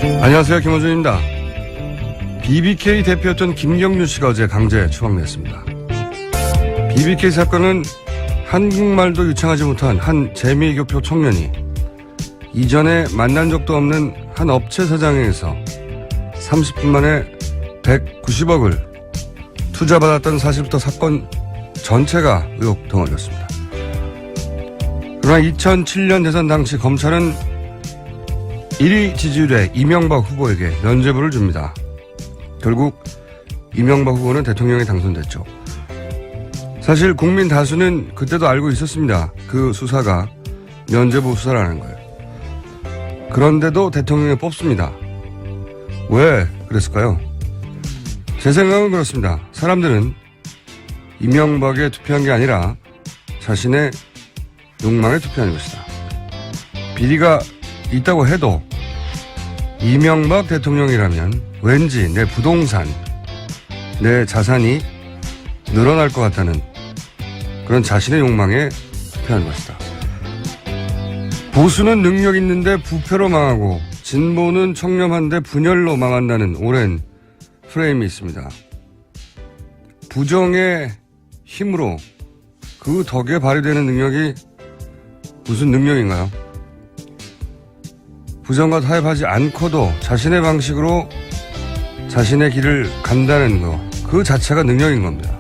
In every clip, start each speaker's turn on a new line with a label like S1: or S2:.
S1: 안녕하세요. 김원준입니다. BBK 대표였던 김경률 씨가 어제 강제 추방됐습니다. BBK 사건은 한국말도 유창하지 못한 한 재미교표 청년이 이전에 만난 적도 없는 한 업체 사장에게서 30분 만에 190억을 투자받았던 사실부터 사건 전체가 의혹 덩어리였습니다. 그러나 2007년 대선 당시 검찰은 1위 지지율의 이명박 후보에게 면죄부를 줍니다. 결국 이명박 후보는 대통령에 당선됐죠. 사실 국민 다수는 그때도 알고 있었습니다. 그 수사가 면죄부 수사라는 거예요. 그런데도 대통령에 뽑습니다. 왜 그랬을까요? 제 생각은 그렇습니다. 사람들은 이명박에 투표한 게 아니라 자신의 욕망에 투표한 것이다. 비리가 있다고 해도 이명박 대통령이라면 왠지 내 부동산, 내 자산이 늘어날 것 같다는 그런 자신의 욕망에 투표한 것이다. 보수는 능력 있는데 부패로 망하고 진보는 청렴한데 분열로 망한다는 오랜 프레임이 있습니다. 부정의 힘으로 그 덕에 발휘되는 능력이 무슨 능력인가요? 부정과 타협하지 않고도 자신의 방식으로 자신의 길을 간다는 거, 그 자체가 능력인 겁니다.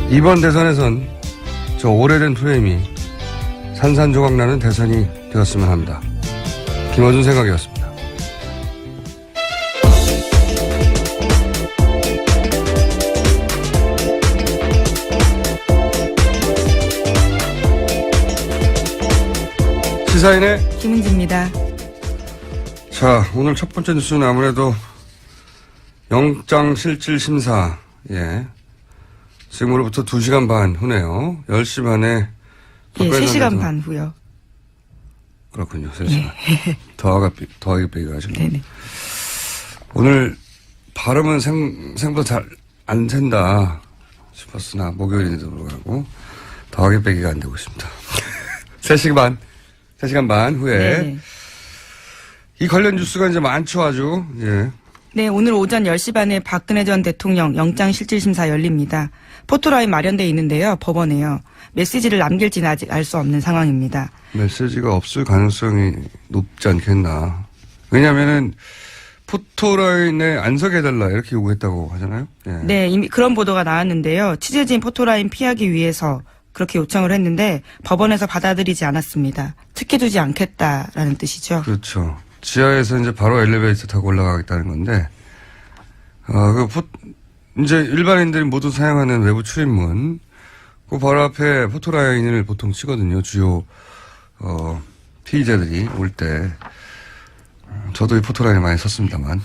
S1: 이번 대선에선 저 오래된 프레임이 산산조각나는 대선이 되었으면 합니다. 김어준 생각이었습니다. 시사인의
S2: 김은지입니다.
S1: 자, 오늘 첫 번째 뉴스는 아무래도 영장실질심사, 지금으로부터 2시간 반 후네요. 10시 반에.
S2: 예, 3시간 반 후요.
S1: 그렇군요, 3시간. 더하기 빼기가 하시고.
S2: 네네.
S1: 오늘 발음은 생보다 잘 안 된다 싶었으나, 목요일인데도 불구하고, 더하기 빼기가 안 되고 있습니다. 3시간 반 후에.
S2: 네네.
S1: 이 관련 뉴스가 이제 많죠, 아주. 예.
S2: 네, 오늘 오전 10시 반에 박근혜 전 대통령 영장실질심사 열립니다. 포토라인 마련돼 있는데요. 법원에요. 메시지를 남길지는 아직 알 수 없는 상황입니다.
S1: 메시지가 없을 가능성이 높지 않겠나. 왜냐면은 포토라인에 안 서게 해달라 이렇게 요구했다고 하잖아요. 예.
S2: 네, 이미 그런 보도가 나왔는데요. 취재진 포토라인 피하기 위해서 그렇게 요청을 했는데 법원에서 받아들이지 않았습니다. 특혜주지 않겠다라는 뜻이죠.
S1: 그렇죠. 지하에서 이제 바로 엘리베이터 타고 올라가겠다는 건데, 이제 일반인들이 모두 사용하는 외부 출입문, 그 바로 앞에 포토라인을 보통 치거든요. 주요, 피의자들이 올 때. 저도 이 포토라인을 많이 썼습니다만.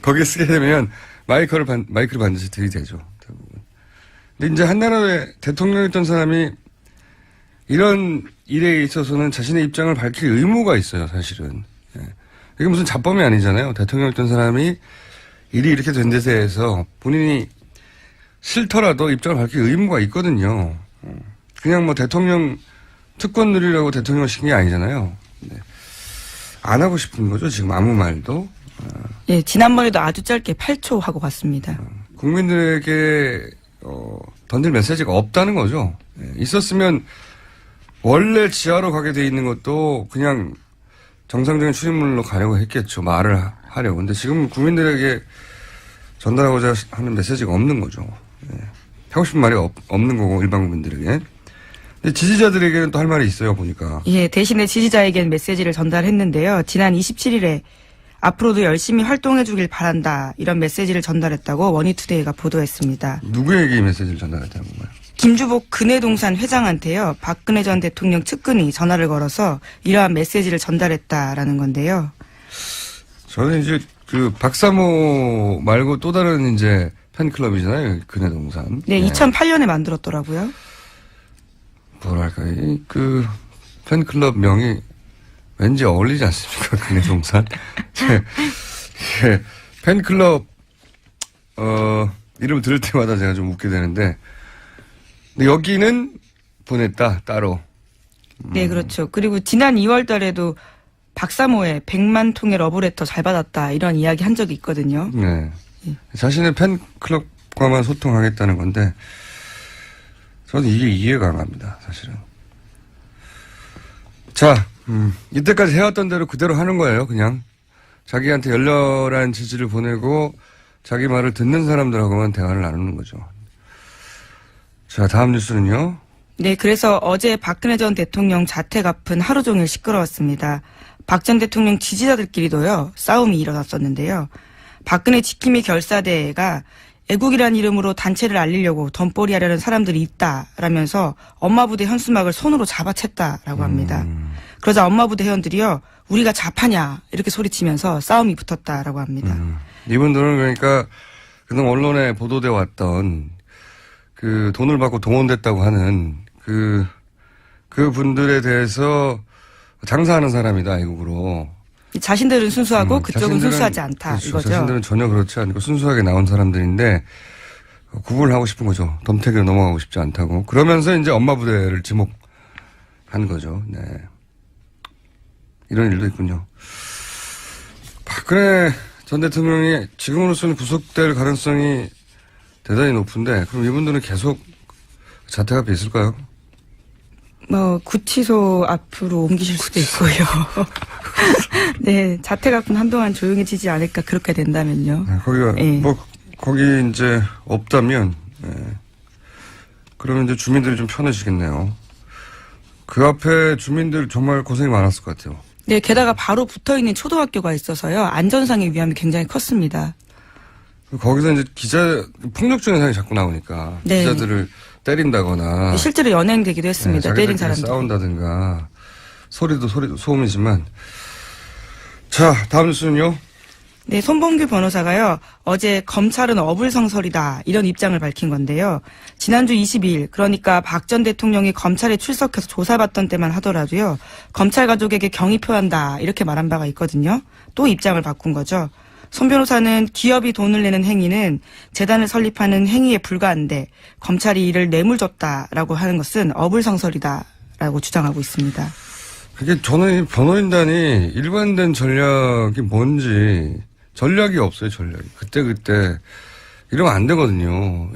S1: 거기에 쓰게 되면 마이크를 반드시 들이대죠. 대부분. 근데 이제 한나라의 대통령이었던 사람이 이런 일에 있어서는 자신의 입장을 밝힐 의무가 있어요, 사실은. 예. 이게 무슨 잡범이 아니잖아요. 대통령이었던 사람이 일이 이렇게 된 데 대해서 본인이 싫더라도 입장을 밝힐 의무가 있거든요. 그냥 뭐 대통령 특권 누리려고 대통령 시킨 게 아니잖아요. 네. 안 하고 싶은 거죠, 지금 아무 말도.
S2: 예, 지난번에도 아주 짧게 8초 하고 갔습니다.
S1: 국민들에게 던질 메시지가 없다는 거죠. 예. 있었으면 원래 지하로 가게 돼 있는 것도 그냥 정상적인 출입문으로 가려고 했겠죠. 말을 하려고. 근데 지금 국민들에게 전달하고자 하는 메시지가 없는 거죠. 예. 하고 싶은 말이 없는 거고, 일반 국민들에게. 근데 지지자들에게는 또 할 말이 있어요, 보니까.
S2: 예, 대신에 지지자에게는 메시지를 전달했는데요. 지난 27일에 앞으로도 열심히 활동해 주길 바란다. 이런 메시지를 전달했다고 머니투데이가 보도했습니다.
S1: 누구에게 이 메시지를 전달했다는 건가요?
S2: 김주복 근해동산 회장한테요. 박근혜 전 대통령 측근이 전화를 걸어서 이러한 메시지를 전달했다라는 건데요.
S1: 저는 이제 그 박사모 말고 또 다른 이제 팬클럽이잖아요. 근해동산.
S2: 네, 2008년에 만들었더라고요.
S1: 뭐랄까, 그 팬클럽 명이 왠지 어울리지 않습니까? 근해동산. 팬클럽, 이름 들을 때마다 제가 좀 웃게 되는데, 근데 여기는 보냈다, 따로.
S2: 네, 그렇죠. 그리고 지난 2월 달에도 박사모에 100만 통의 러브레터 잘 받았다 이런 이야기 한 적이 있거든요.
S1: 네.
S2: 예.
S1: 자신의 팬클럽과만 소통하겠다는 건데 저는 이게 이해가 안 갑니다. 사실은. 자, 이때까지 해왔던 대로 그대로 하는 거예요. 그냥 자기한테 열렬한 지지를 보내고 자기 말을 듣는 사람들하고만 대화를 나누는 거죠. 자, 다음 뉴스는요.
S2: 네, 그래서 어제 박근혜 전 대통령 자택 앞은 하루 종일 시끄러웠습니다. 박 전 대통령 지지자들끼리도요, 싸움이 일어났었는데요. 박근혜 지킴이 결사대가 애국이라는 이름으로 단체를 알리려고 덤벌이 하려는 사람들이 있다라면서 엄마 부대 현수막을 손으로 잡아챘다라고 합니다. 그러자 엄마 부대 회원들이요, 우리가 좌파냐 이렇게 소리치면서 싸움이 붙었다라고 합니다.
S1: 이분들은 그러니까 그동 언론에 보도돼 왔던 그 돈을 받고 동원됐다고 하는 그 분들에 대해서 장사하는 사람이다, 애국으로.
S2: 자신들은 순수하고 그쪽은
S1: 자신들은-
S2: 순수하지 않다,
S1: 그렇죠.
S2: 이거죠.
S1: 자신들은 전혀 그렇지 않고 순수하게 나온 사람들인데 구분을 하고 싶은 거죠. 덤태기로 넘어가고 싶지 않다고. 그러면서 이제 엄마 부대를 지목한 거죠. 네. 이런 일도 있군요. 박근혜 전 대통령이 지금으로서는 구속될 가능성이 대단히 높은데 그럼 이분들은 계속 자택 앞에 있을까요?
S2: 구치소 앞으로 옮기실 수도 있고요. 네, 자택 앞은 한동안 조용해지지 않을까, 그렇게 된다면요.
S1: 네, 거기가,
S2: 예.
S1: 거기 이제 없다면, 그러면 이제 주민들이 좀 편해지겠네요. 그 앞에 주민들 정말 고생이 많았을 것 같아요.
S2: 네, 게다가 바로 붙어 있는 초등학교가 있어서요, 안전상의 위험이 굉장히 컸습니다.
S1: 거기서 이제 폭력적 현상이 자꾸 나오니까.
S2: 네.
S1: 기자들을 때린다거나.
S2: 실제로 연행되기도 했습니다. 때린
S1: 자기들끼리
S2: 사람들.
S1: 싸운다든가. 소리도 소음이지만. 자, 다음 뉴스는요.
S2: 네, 손범규 변호사가요, 어제 검찰은 어불성설이다, 이런 입장을 밝힌 건데요. 지난주 22일, 그러니까 박 전 대통령이 검찰에 출석해서 조사받던 때만 하더라도요, 검찰 가족에게 경의 표한다, 이렇게 말한 바가 있거든요. 또 입장을 바꾼 거죠. 손 변호사는 기업이 돈을 내는 행위는 재단을 설립하는 행위에 불과한데, 검찰이 이를 뇌물줬다라고 하는 것은 어불성설이다라고 주장하고 있습니다.
S1: 그게 저는 이 변호인단이 일관된 전략이 뭔지 전략이 없어요, 전략이. 그때 이러면 안 되거든요.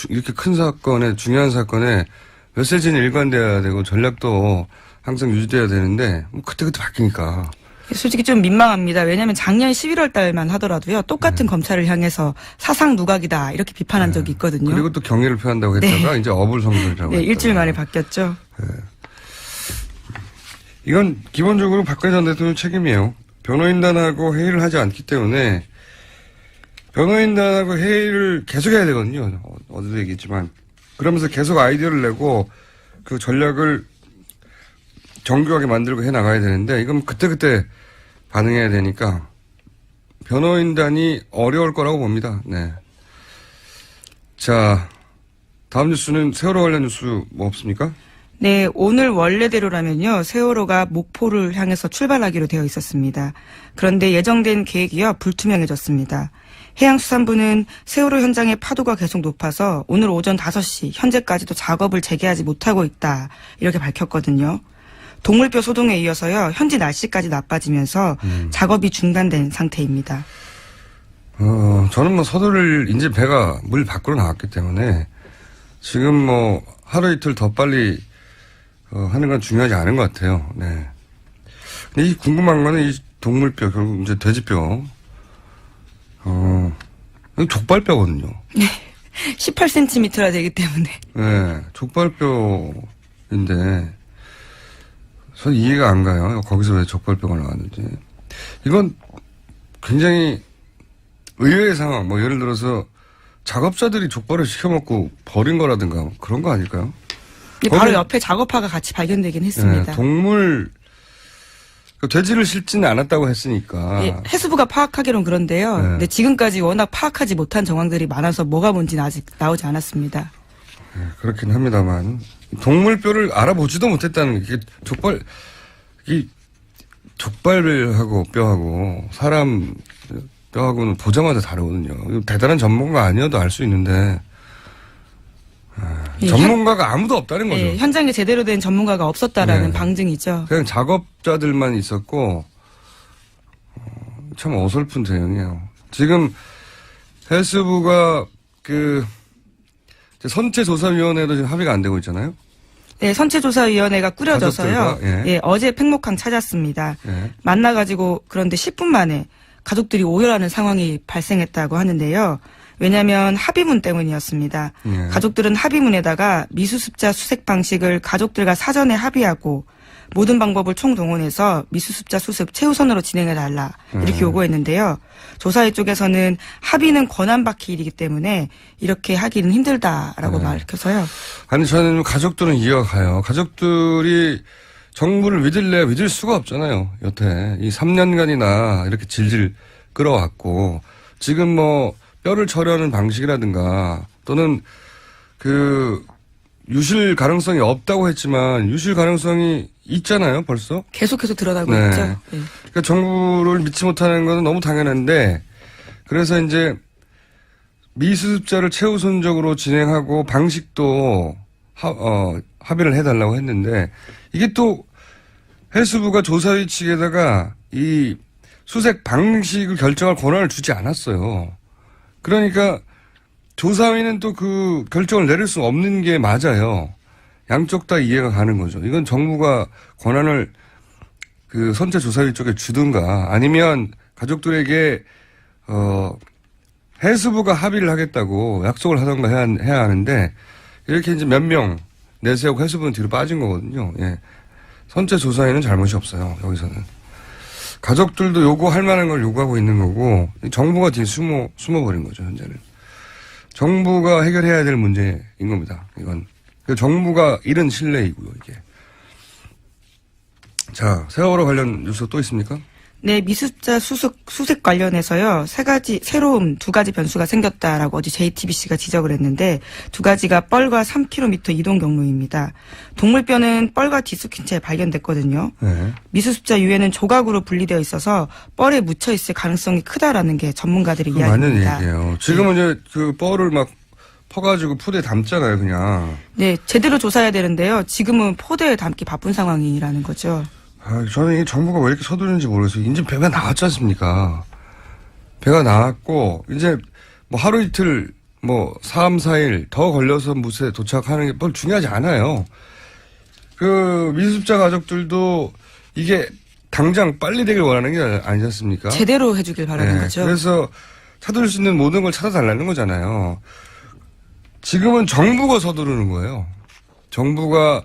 S1: 이렇게 큰 사건에, 중요한 사건에 메시지는 일관돼야 되고 전략도 항상 유지돼야 되는데 그때 바뀌니까.
S2: 솔직히 좀 민망합니다. 왜냐하면 작년 11월 달만 하더라도요, 똑같은 검찰을 향해서 사상 누각이다, 이렇게 비판한 적이 있거든요.
S1: 그리고 또 경의를 표한다고 했다가
S2: 네.
S1: 이제 어불성설이라고
S2: 네,
S1: 했다가.
S2: 일주일 만에 바뀌었죠.
S1: 이건 기본적으로 박근혜 전 대통령 책임이에요. 변호인단하고 회의를 하지 않기 때문에 변호인단하고 회의를 계속 해야 되거든요. 어제도 얘기했지만. 그러면서 계속 아이디어를 내고 그 전략을 정교하게 만들고 해 나가야 되는데 이건 그때그때 반응해야 되니까 변호인단이 어려울 거라고 봅니다. 네. 자, 다음 뉴스는 세월호 관련 뉴스 뭐 없습니까?
S2: 네, 오늘 원래대로라면요, 세월호가 목포를 향해서 출발하기로 되어 있었습니다. 그런데 예정된 계획이요, 불투명해졌습니다. 해양수산부는 세월호 현장의 파도가 계속 높아서 오늘 오전 5시 현재까지도 작업을 재개하지 못하고 있다, 이렇게 밝혔거든요. 동물뼈 소동에 이어서요, 현지 날씨까지 나빠지면서 작업이 중단된 상태입니다.
S1: 저는 서두를 이제 배가 물 밖으로 나왔기 때문에 지금 하루 이틀 더 빨리 하는 건 중요하지 않은 것 같아요. 네. 근데 궁금한 거는 이 동물뼈, 결국 이제 돼지뼈. 이거 족발뼈거든요.
S2: 네. 18cm나 되기 때문에.
S1: 네. 족발뼈인데, 전 이해가 안 가요. 거기서 왜 족발뼈가 나왔는지. 이건 굉장히 의외의 상황, 예를 들어서 작업자들이 족발을 시켜먹고 버린 거라든가 그런 거 아닐까요?
S2: 바로 옆에 작업화가 같이 발견되긴 했습니다.
S1: 네, 돼지를 싣지는 않았다고 했으니까.
S2: 네, 해수부가 파악하기론 그런데요.
S1: 네.
S2: 근데 지금까지 워낙 파악하지 못한 정황들이 많아서 뭐가 뭔지는 아직 나오지 않았습니다.
S1: 네, 그렇긴 합니다만 동물뼈를 알아보지도 못했다는 게 족발하고 뼈하고 사람 뼈하고는 보자마자 다르거든요. 대단한 전문가 아니어도 알 수 있는데
S2: 예,
S1: 전문가가 아무도 없다는 거죠.
S2: 현장에 제대로 된 전문가가 없었다라는
S1: 네.
S2: 방증이죠.
S1: 그냥 작업자들만 있었고 참 어설픈 대응이에요. 지금 헬스부가 선체조사위원회도 지금 합의가 안 되고 있잖아요.
S2: 네, 선체조사위원회가 꾸려져서요.
S1: 가족들과, 예.
S2: 어제 팽목항 찾았습니다.
S1: 예.
S2: 만나가지고 그런데 10분 만에 가족들이 오열하는 상황이 발생했다고 하는데요. 왜냐하면 합의문 때문이었습니다.
S1: 예.
S2: 가족들은 합의문에다가 미수습자 수색 방식을 가족들과 사전에 합의하고 모든 방법을 총동원해서 미수습자 수습 최우선으로 진행해달라 이렇게 요구했는데요. 조사회 쪽에서는 합의는 권한받기 일이기 때문에 이렇게 하기는 힘들다라고 밝혀서요.
S1: 아니 저는 가족들은 이해가 가요. 가족들이 정부를 믿을래 믿을 수가 없잖아요. 여태 이 3년간이나 이렇게 질질 끌어왔고 지금 뭐 뼈를 처리하는 방식이라든가 또는 유실 가능성이 없다고 했지만 유실 가능성이 있잖아요, 벌써.
S2: 계속해서 드러나고
S1: 네.
S2: 있죠. 네.
S1: 그러니까 정부를 믿지 못하는 것은 너무 당연한데 그래서 이제 미수습자를 최우선적으로 진행하고 방식도 합의를 해달라고 했는데 이게 또 헬스부가 조사위 측에다가 이 수색 방식을 결정할 권한을 주지 않았어요. 그러니까 조사위는 또 그 결정을 내릴 수 없는 게 맞아요. 양쪽 다 이해가 가는 거죠. 이건 정부가 권한을 선체조사위 쪽에 주든가 아니면 가족들에게 헬스부가 합의를 하겠다고 약속을 하던가 해야 하는데 이렇게 이제 몇 명 내세우고 헬스부는 뒤로 빠진 거거든요. 예. 선체조사위는 잘못이 없어요. 여기서는. 가족들도 요구할 만한 걸 요구하고 있는 거고 정부가 뒤에 숨어버린 거죠. 현재는. 정부가 해결해야 될 문제인 겁니다. 이건. 정부가 잃은 신뢰이고요, 이게. 자, 세월호 관련 뉴스 또 있습니까?
S2: 네, 미수습자 수색 관련해서요. 새로운 두 가지 변수가 생겼다라고 어제 JTBC가 지적을 했는데 두 가지가 뻘과 3km 이동 경로입니다. 동물뼈는 뻘과 뒤섞인 채 발견됐거든요.
S1: 네.
S2: 미수습자 유해는 조각으로 분리되어 있어서 뻘에 묻혀 있을 가능성이 크다라는 게 전문가들의
S1: 맞는
S2: 이야기입니다.
S1: 얘기예요. 지금은 이제 뻘을 막 퍼가지고 포대에 담잖아요, 그냥.
S2: 네, 제대로 조사해야 되는데요. 지금은 포대에 담기 바쁜 상황이라는 거죠.
S1: 저는 이 정부가 왜 이렇게 서두르는지 모르겠어요. 이제 배가 나왔지 않습니까? 배가 나왔고, 이제 뭐 하루 이틀, 3, 4일 더 걸려서 무쇠 도착하는 게 별 중요하지 않아요. 미수습자 가족들도 이게 당장 빨리 되길 원하는 게 아니지 않습니까?
S2: 제대로 해주길 바라는 거죠.
S1: 그래서 찾을 수 있는 모든 걸 찾아달라는 거잖아요. 지금은 정부가 서두르는 거예요. 정부가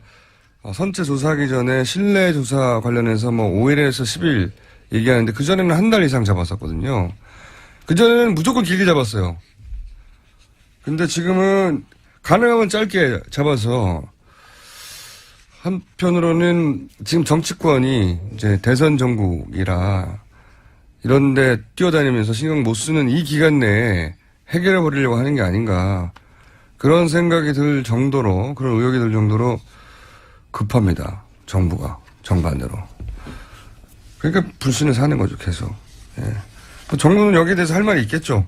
S1: 선체 조사하기 전에 실내 조사 관련해서 5일에서 10일 얘기하는데 그전에는 한 달 이상 잡았었거든요. 그전에는 무조건 길게 잡았어요. 근데 지금은 가능하면 짧게 잡아서 한편으로는 지금 정치권이 이제 대선 전국이라 이런데 뛰어다니면서 신경 못 쓰는 이 기간 내에 해결해 버리려고 하는 게 아닌가 그런 생각이 들 정도로 그런 의혹이 들 정도로 급합니다. 정부가 정반대로. 그러니까 불신을 사는 거죠 계속. 예. 정부는 여기에 대해서 할 말이 있겠죠.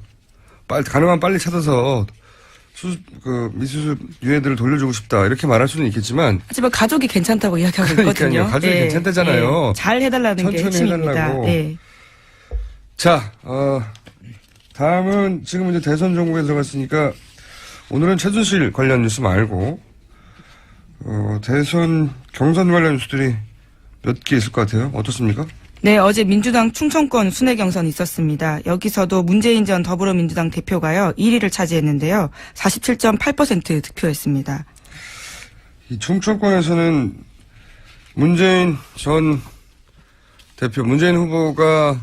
S1: 가능한 빨리 찾아서 미수습 유해들을 돌려주고 싶다 이렇게 말할 수는 있겠지만
S2: 하지만 가족이 괜찮다고 이야기하고 있거든요.
S1: 가족이 괜찮다잖아요.
S2: 잘 해달라는 게 핵심입니다. 네.
S1: 자, 다음은 지금 이제 대선 전국에 들어갔으니까 오늘은 최순실 관련 뉴스 말고 대선 경선 관련 뉴스들이 몇 개 있을 것 같아요. 어떻습니까?
S2: 네, 어제 민주당 충청권 순회 경선이 있었습니다. 여기서도 문재인 전 더불어민주당 대표가요 1위를 차지했는데요. 47.8% 득표했습니다.
S1: 이 충청권에서는 문재인 전 대표, 문재인 후보가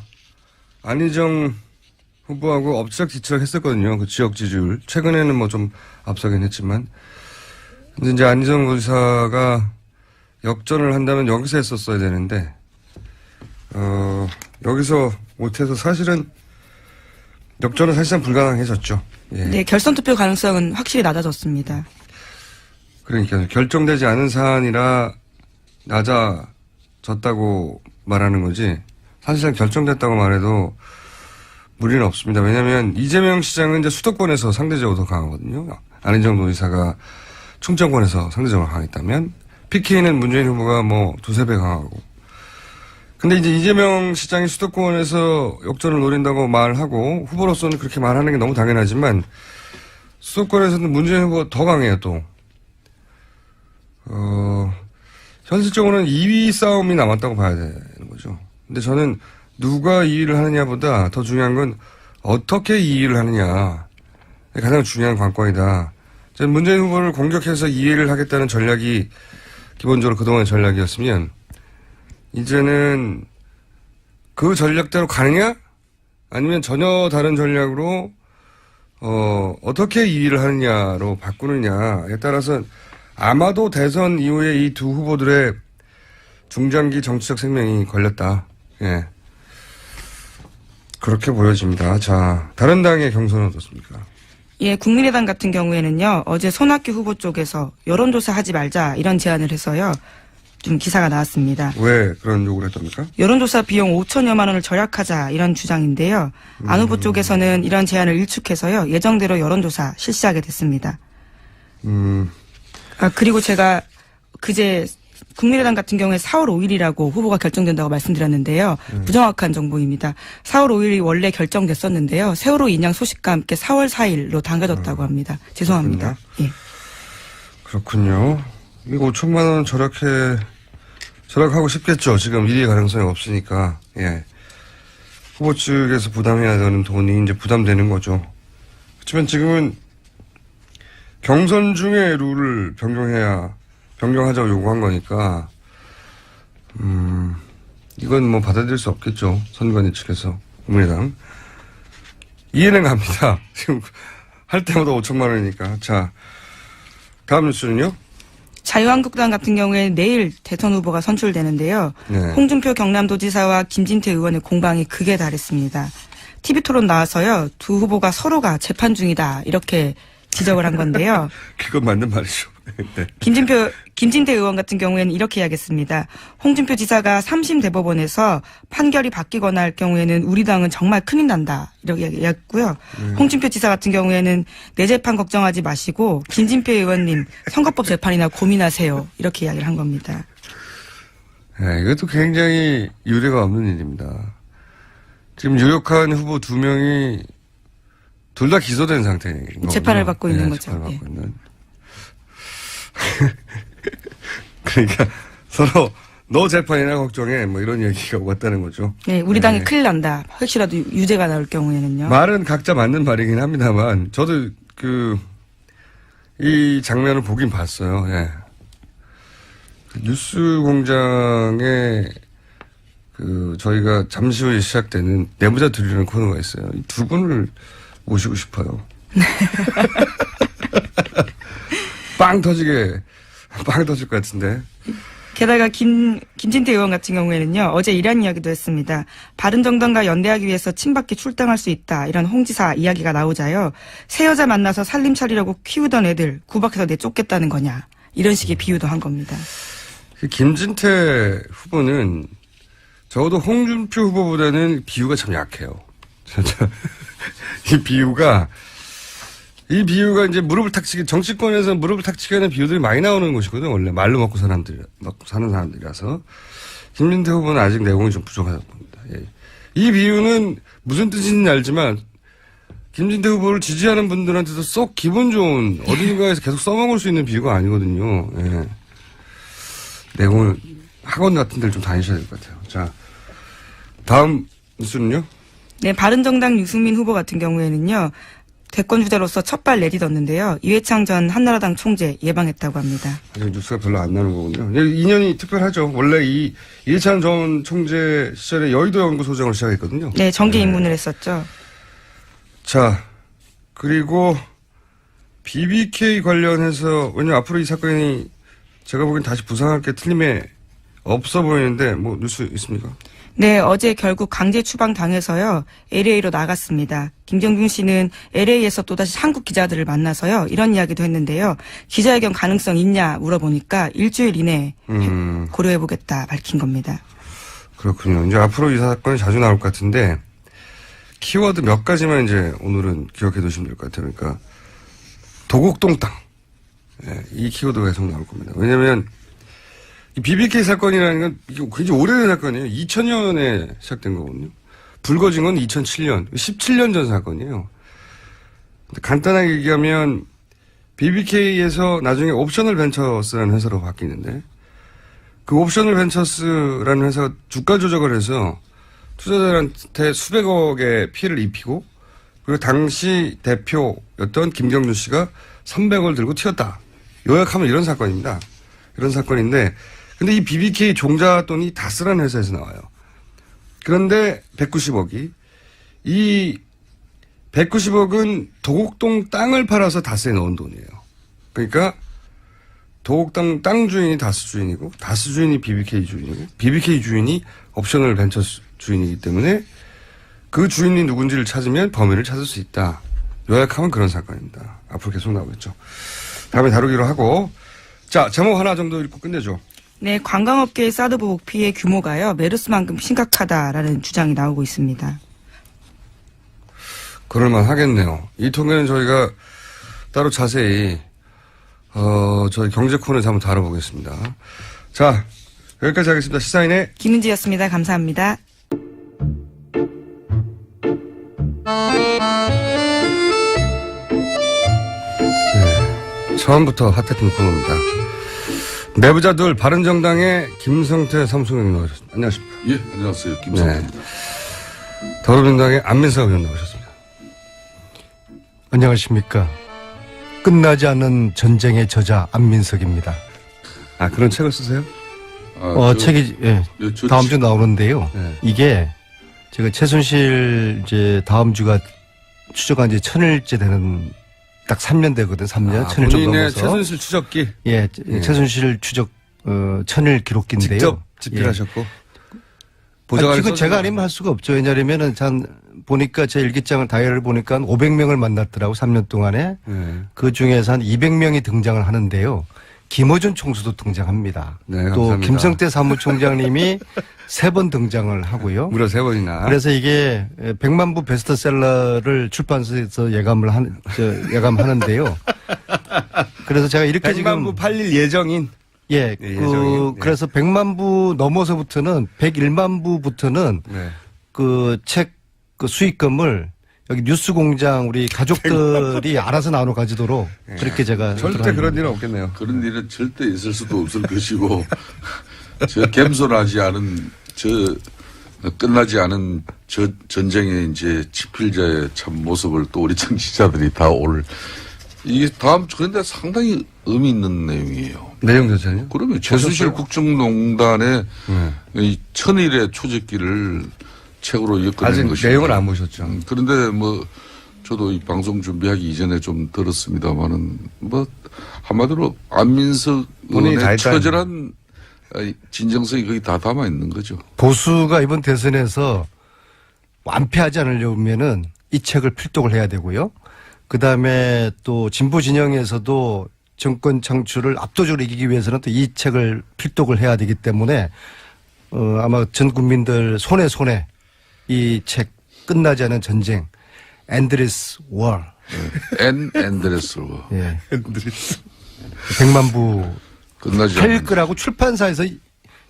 S1: 안희정 후보하고 엎치락뒤치락 했었거든요. 그 지역 지지율. 최근에는 좀 앞서긴 했지만. 근데 이제 안희정 도지사가 역전을 한다면 여기서 했었어야 되는데, 여기서 못해서 사실은 역전은 사실상 불가능해졌죠. 예.
S2: 네, 결선 투표 가능성은 확실히 낮아졌습니다.
S1: 그러니까 결정되지 않은 사안이라 낮아졌다고 말하는 거지, 사실상 결정됐다고 말해도 무리는 없습니다. 왜냐하면 이재명 시장은 이제 수도권에서 상대적으로 더 강하거든요. 안희정 도지사가 충청권에서 상대적으로 강했다면 PK는 문재인 후보가 두세 배 강하고 근데 이제 이재명 시장이 수도권에서 역전을 노린다고 말하고 후보로서는 그렇게 말하는 게 너무 당연하지만 수도권에서는 문재인 후보가 더 강해요, 또. 현실적으로는 2위 싸움이 남았다고 봐야 되는 거죠. 근데 저는 누가 2위를 하느냐보다 더 중요한 건 어떻게 2위를 하느냐. 가장 중요한 관건이다. 저는 문재인 후보를 공격해서 2위를 하겠다는 전략이 기본적으로 그동안의 전략이었으면 이제는 그 전략대로 가느냐? 아니면 전혀 다른 전략으로 어떻게 2위를 하느냐로 바꾸느냐에 따라서 아마도 대선 이후에 이 두 후보들의 중장기 정치적 생명이 걸렸다. 예. 그렇게 보여집니다. 자, 다른 당의 경선은 어떻습니까?
S2: 예, 국민의당 같은 경우에는요, 어제 손학규 후보 쪽에서 여론조사 하지 말자 이런 제안을 해서요, 좀 기사가 나왔습니다.
S1: 왜 그런 요구를 했답니까?
S2: 여론조사 비용 5천여만 원을 절약하자 이런 주장인데요. 안 후보 쪽에서는 이런 제안을 일축해서요, 예정대로 여론조사 실시하게 됐습니다. 그리고 제가 그제 국민의당 같은 경우에 4월 5일이라고 후보가 결정된다고 말씀드렸는데요. 부정확한 정보입니다. 4월 5일이 원래 결정됐었는데요. 세월호 인양 소식과 함께 4월 4일로 당겨졌다고 합니다. 죄송합니다. 예.
S1: 그렇군요. 이거 5천만 원 절약하고 싶겠죠. 지금 1위 가능성이 없으니까. 예. 후보 측에서 부담해야 되는 돈이 이제 부담되는 거죠. 그렇지만 지금은 경선 중에 룰을 변경하자고 요구한 거니까, 이건 뭐 받아들일 수 없겠죠. 선관위 측에서, 국민의당. 이해는 갑니다. 지금 할 때마다 5천만 원이니까. 자, 다음 뉴스는요?
S2: 자유한국당 같은 경우에 내일 대선 후보가 선출되는데요.
S1: 네.
S2: 홍준표 경남도지사와 김진태 의원의 공방이 극에 달했습니다. TV토론 나와서요. 두 후보가 서로가 재판 중이다. 이렇게 지적을 한 건데요.
S1: 그건 맞는 말이죠. 네.
S2: 김진태 의원 같은 경우에는 이렇게 이야기했습니다. 홍준표 지사가 3심 대법원에서 판결이 바뀌거나 할 경우에는 우리 당은 정말 큰일 난다. 이렇게 이야기했고요. 홍준표 지사 같은 경우에는 내 재판 걱정하지 마시고 김진표 의원님 선거법 재판이나 고민하세요. 이렇게 이야기를 한 겁니다.
S1: 네, 이것도 굉장히 유례가 없는 일입니다. 지금 유력한 후보 2명이 둘 다 기소된 상태인 거죠.
S2: 재판을 받고 있는 거죠.
S1: 재판을 받고 있는. 그러니까 서로 너 재판이나 걱정해 뭐 이런 얘기가 왔다는 거죠.
S2: 네, 우리 당이 큰일 난다. 혹시라도 유죄가 나올 경우에는요.
S1: 말은 각자 맞는 말이긴 합니다만 저도 이 장면을 보긴 봤어요. 예. 뉴스공장에 저희가 잠시 후에 시작되는 내부자 들리는 코너가 있어요. 이 두 분을 모시고 싶어요. 빵 터질 것 같은데.
S2: 게다가 김진태 의원 같은 경우에는요. 어제 이런 이야기도 했습니다. 바른정당과 연대하기 위해서 친박계 출당할 수 있다. 이런 홍 지사 이야기가 나오자요. 새 여자 만나서 살림 차리려고 키우던 애들 구박해서 내쫓겠다는 거냐. 이런 식의 비유도 한 겁니다.
S1: 김진태 후보는 적어도 홍준표 후보보다는 비유가 참 약해요. 이 비유가 이제 정치권에서 무릎을 탁 치게 하는 비유들이 많이 나오는 곳이거든요. 원래 말로 먹고 사는 사람들이라서. 김진태 후보는 아직 내공이 좀 부족하다고 봅니다. 예. 이 비유는 무슨 뜻인지 알지만 김진태 후보를 지지하는 분들한테도 쏙 기분 좋은 어딘가에서 계속 써먹을 수 있는 비유가 아니거든요. 예. 내공을 학원 같은 데를 좀 다니셔야 될 것 같아요. 자, 다음 뉴스는요?
S2: 네, 바른정당 유승민 후보 같은 경우에는요. 대권 주자로서 첫발 내딛었는데요. 이회창 전 한나라당 총재 예방했다고 합니다.
S1: 아직 뉴스가 별로 안 나는 거군요. 인연이 특별하죠. 원래 이회창 전 총재 시절에 여의도 연구소장을 시작했거든요.
S2: 네, 정계 입문을 했었죠.
S1: 자, 그리고 BBK 관련해서 왜냐면 앞으로 이 사건이 제가 보기엔 다시 부상할 게 틀림에 없어 보이는데 뭐 뉴스 있습니까?
S2: 네, 어제 결국 강제 추방 당해서요. LA로 나갔습니다. 김정균 씨는 LA에서 또다시 한국 기자들을 만나서요. 이런 이야기도 했는데요. 기자회견 가능성 있냐 물어보니까 일주일 이내에 고려해보겠다 밝힌 겁니다.
S1: 그렇군요. 이제 앞으로 이 사건이 자주 나올 것 같은데 키워드 몇 가지만 이제 오늘은 기억해 두시면 될 것 같아요. 그러니까 도곡동 땅. 이 키워드가 계속 나올 겁니다. 왜냐하면 이 BBK 사건이라는 건 이게 굉장히 오래된 사건이에요. 2000년에 시작된 거거든요. 불거진 건 2007년, 17년 전 사건이에요. 간단하게 얘기하면 BBK에서 나중에 옵셔널 벤처스라는 회사로 바뀌는데 그 옵셔널 벤처스라는 회사가 주가 조작을 해서 투자자들한테 수백억의 피해를 입히고 그리고 당시 대표였던 김경준 씨가 300억을 들고 튀었다. 요약하면 이런 사건입니다. 이런 사건인데 근데 이 BBK 종잣돈이 다스라는 회사에서 나와요. 그런데 190억이 이 190억은 도곡동 땅을 팔아서 다스에 넣은 돈이에요. 그러니까 도곡동 땅 주인이 다스 주인이고 다스 주인이 BBK 주인이고 BBK 주인이 옵셔널 벤처스 주인이기 때문에 그 주인이 누군지를 찾으면 범인을 찾을 수 있다. 요약하면 그런 사건입니다. 앞으로 계속 나오겠죠. 다음에 다루기로 하고 자 제목 하나 정도 읽고 끝내죠.
S2: 네, 관광업계의 사드 보복 피해 규모가요 메르스만큼 심각하다라는 주장이 나오고 있습니다.
S1: 그럴만 하겠네요. 이 통계는 저희가 따로 자세히 저희 경제 코너에서 한번 다뤄보겠습니다. 자 여기까지 하겠습니다. 시사인의
S2: 김은지였습니다. 감사합니다.
S1: 처음부터 핫했던 코너입니다. 내부자들 바른정당의 김성태 사무총장 나오셨습니다. 안녕하십니까?
S3: 예, 안녕하세요. 김성태입니다.
S1: 더불어민주당의 안민석 의원 나오셨습니다.
S4: 안녕하십니까. 끝나지 않는 전쟁의 저자 안민석입니다.
S1: 아 그런 책을 쓰세요?
S4: 책이 다음 주 나오는데요.
S1: 네.
S4: 이게 제가 최순실 이제 다음 주가 추적한 지 1000일째 되는 딱 3년 되거든. 3년. 1000일 좀
S1: 본인의
S4: 넘어서.
S1: 최순실 추적기.
S4: 예, 최순실 추적 1000일 기록기인데요.
S1: 직접 집필하셨고.
S4: 이건 제가 아니면 할 수가 없죠. 왜냐하면은 보니까 제 일기장을 다이어리를 보니까 500명을 만났더라고 3년 동안에.
S1: 네.
S4: 그 중에서 한 200명이 등장을 하는데요. 김어준 총수도 등장합니다.
S1: 네,
S4: 또
S1: 감사합니다.
S4: 김성태 사무총장님이 3번 등장을 하고요.
S1: 무려 3번이나.
S4: 그래서 이게 100만 부 베스트셀러를 출판사에서 예감하는데요. 그래서 제가 이렇게
S1: 100만 부 팔릴 예정인.
S4: 예,
S1: 예정인. 네.
S4: 그래서 100만 부 넘어서부터는 101만 부부터는
S1: 네.
S4: 그 책 그 수익금을 여기 뉴스공장 우리 가족들이 알아서 나눠 가지도록 그렇게 제가
S1: 절대 그런 일은 없겠네요.
S3: 그런 일은 절대 있을 수도 없을 것이고, 겸손하지 않은, 끝나지 않은 전쟁의 이제 집필자의 참 모습을 또 우리 청취자들이 다 이게 다음 주, 그런데 상당히 의미 있는 내용이에요.
S1: 내용 자체는요?
S3: 그러면 최순실 국정농단의 이 1000일의 초적기를 책으로 엮어낸
S1: 아직
S3: 것이죠.
S1: 내용을 안 보셨죠.
S3: 그런데 저도 이 방송 준비하기 이전에 좀 들었습니다만은 한마디로 안민석
S1: 본인이 다
S3: 의원의
S1: 했다는
S3: 처절한 진정성이 거기 다 담아 있는 거죠.
S4: 보수가 이번 대선에서 완패하지 않으려면은 이 책을 필독을 해야 되고요. 그 다음에 또 진보 진영에서도 정권 창출을 압도적으로 이기기 위해서는 또 이 책을 필독을 해야 되기 때문에 아마 전 국민들 손에 이 책 끝나지 않은 전쟁, Endless War.
S3: 엔드레스
S4: 예. 100만 부
S3: 끝나지
S4: 팔
S3: 않는.
S4: 거라고 출판사에서